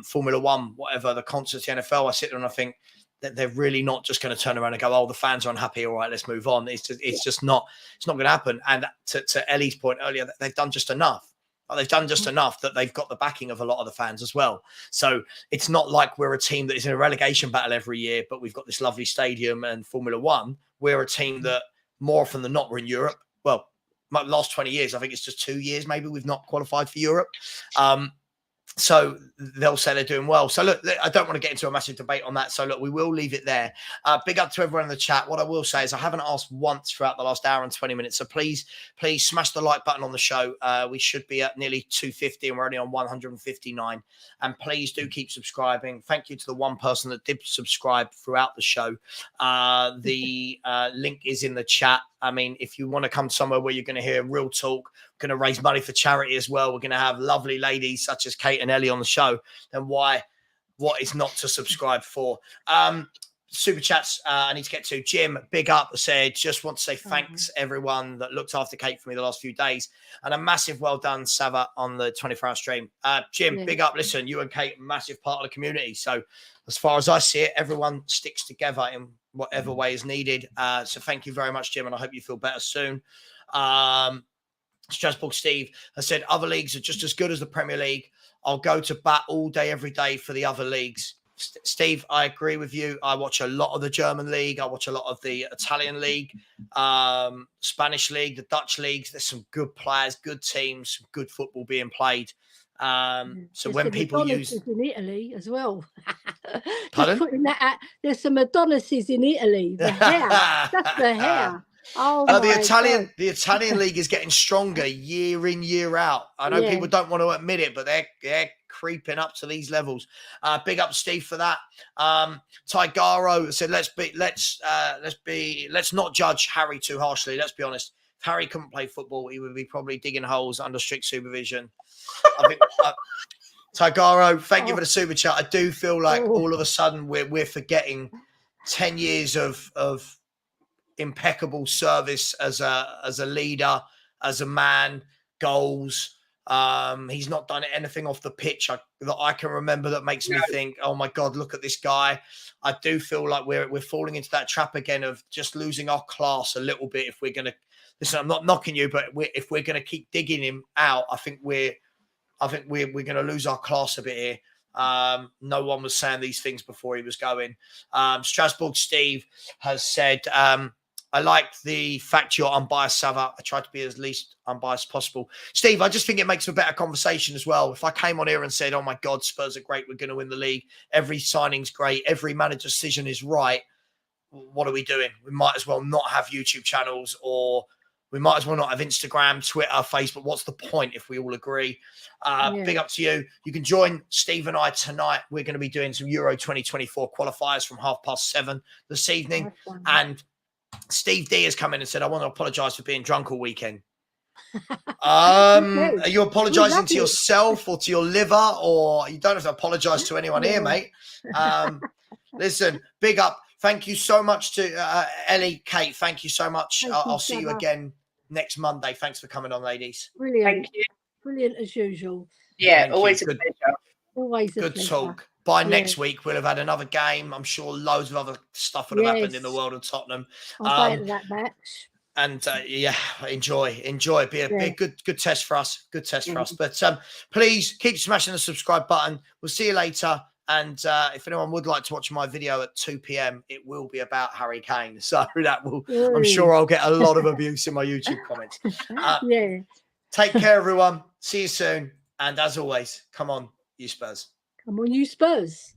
Formula One, whatever, the concerts, the NFL. I sit there and I think that they're really not just going to turn around and go, "Oh, the fans are unhappy. All right, let's move on." It's just not. It's not going to happen. And to Ellie's point earlier, they've done just enough. They've done just enough that they've got the backing of a lot of the fans as well. So it's not like we're a team that is in a relegation battle every year, but we've got this lovely stadium and Formula One. We're a team that more often than not, we're in Europe. Well, my last 20 years, I think it's just 2 years maybe we've not qualified for Europe. So they'll say they're doing well. So look, I don't want to get into a massive debate on that. So look, we will leave it there. Big up to everyone in the chat. What I will say is I haven't asked once throughout the last hour and 20 minutes. So please smash the like button on the show. We should be at nearly 250 and we're only on 159. And please do keep subscribing. Thank you to the one person that did subscribe throughout the show. The link is in the chat. I mean, if you want to come somewhere where you're going to hear real talk, going to raise money for charity as well, we're going to have lovely ladies such as Kate and Ellie on the show, then what is not to subscribe for? Super chats I need to get to. Jim, big up, said, just want to say thanks everyone that looked after Kate for me the last few days, and a massive well done, Savva, on the 24-hour stream. Jim, big up. Listen, you and Kate, massive part of the community. So as far as I see it, everyone sticks together in whatever way is needed. So thank you very much, Jim, and I hope you feel better soon. Strasbourg Steve has said other leagues are just as good as the Premier League. I'll go to bat all day, every day for the other leagues. Steve, I agree with you. I watch a lot of the German league. I watch a lot of the Italian league, Spanish league, the Dutch leagues. There's some good players, good teams, some good football being played. So there's when people use in Italy as well, pardon? Putting that out, there's some Adonises in Italy. The hair, that's the hair. The Italian league is getting stronger year in, year out. I know people don't want to admit it, but they're creeping up to these levels. Big up Steve for that. Tigaro said, let's not judge Harry too harshly. Let's be honest. If Harry couldn't play football, he would be probably digging holes under strict supervision. I think Tigaro, thank you for the super chat. I do feel like all of a sudden we're forgetting 10 years of impeccable service as a leader, as a man, goals. He's not done anything off the pitch that I can remember that makes me think, oh my God, look at this guy. I do feel like we're falling into that trap again of just losing our class a little bit. If we're going to listen, I'm not knocking you, but if we're going to keep digging him out, I think we're going to lose our class a bit here. No one was saying these things before he was going. Strasbourg Steve has said, I like the fact you're unbiased, Savva. I try to be as least unbiased as possible. Steve, I just think it makes for better conversation as well. If I came on here and said, oh my God, Spurs are great, we're going to win the league, every signing's great, every manager decision is right, what are we doing? We might as well not have YouTube channels, or we might as well not have Instagram, Twitter, Facebook. What's the point if we all agree? Big up to you. You can join Steve and I tonight. We're going to be doing some Euro 2024 qualifiers from 7:30 this evening. And Steve D has come in and said, I want to apologise for being drunk all weekend. Are you apologising to yourself or to your liver? Or you don't have to apologise to anyone here, mate. Listen, big up. Thank you so much to Ellie, Kate. Thank you so much. I'll see you again next Monday. Thanks for coming on, ladies. Brilliant. Thank you. Brilliant as usual. Yeah, Thank always you. a pleasure. Always a Good pleasure. talk. By next week, we'll have had another game. I'm sure loads of other stuff would have happened in the world of Tottenham. I'll wait for that match. And enjoy. Be a good test for us. Good test for us. But please keep smashing the subscribe button. We'll see you later. And if anyone would like to watch my video at 2 p.m, it will be about Harry Kane. So that will, I'm sure I'll get a lot of abuse in my YouTube comments. Take care, everyone. See you soon. And as always, come on, you Spurs. Come on, you Spurs.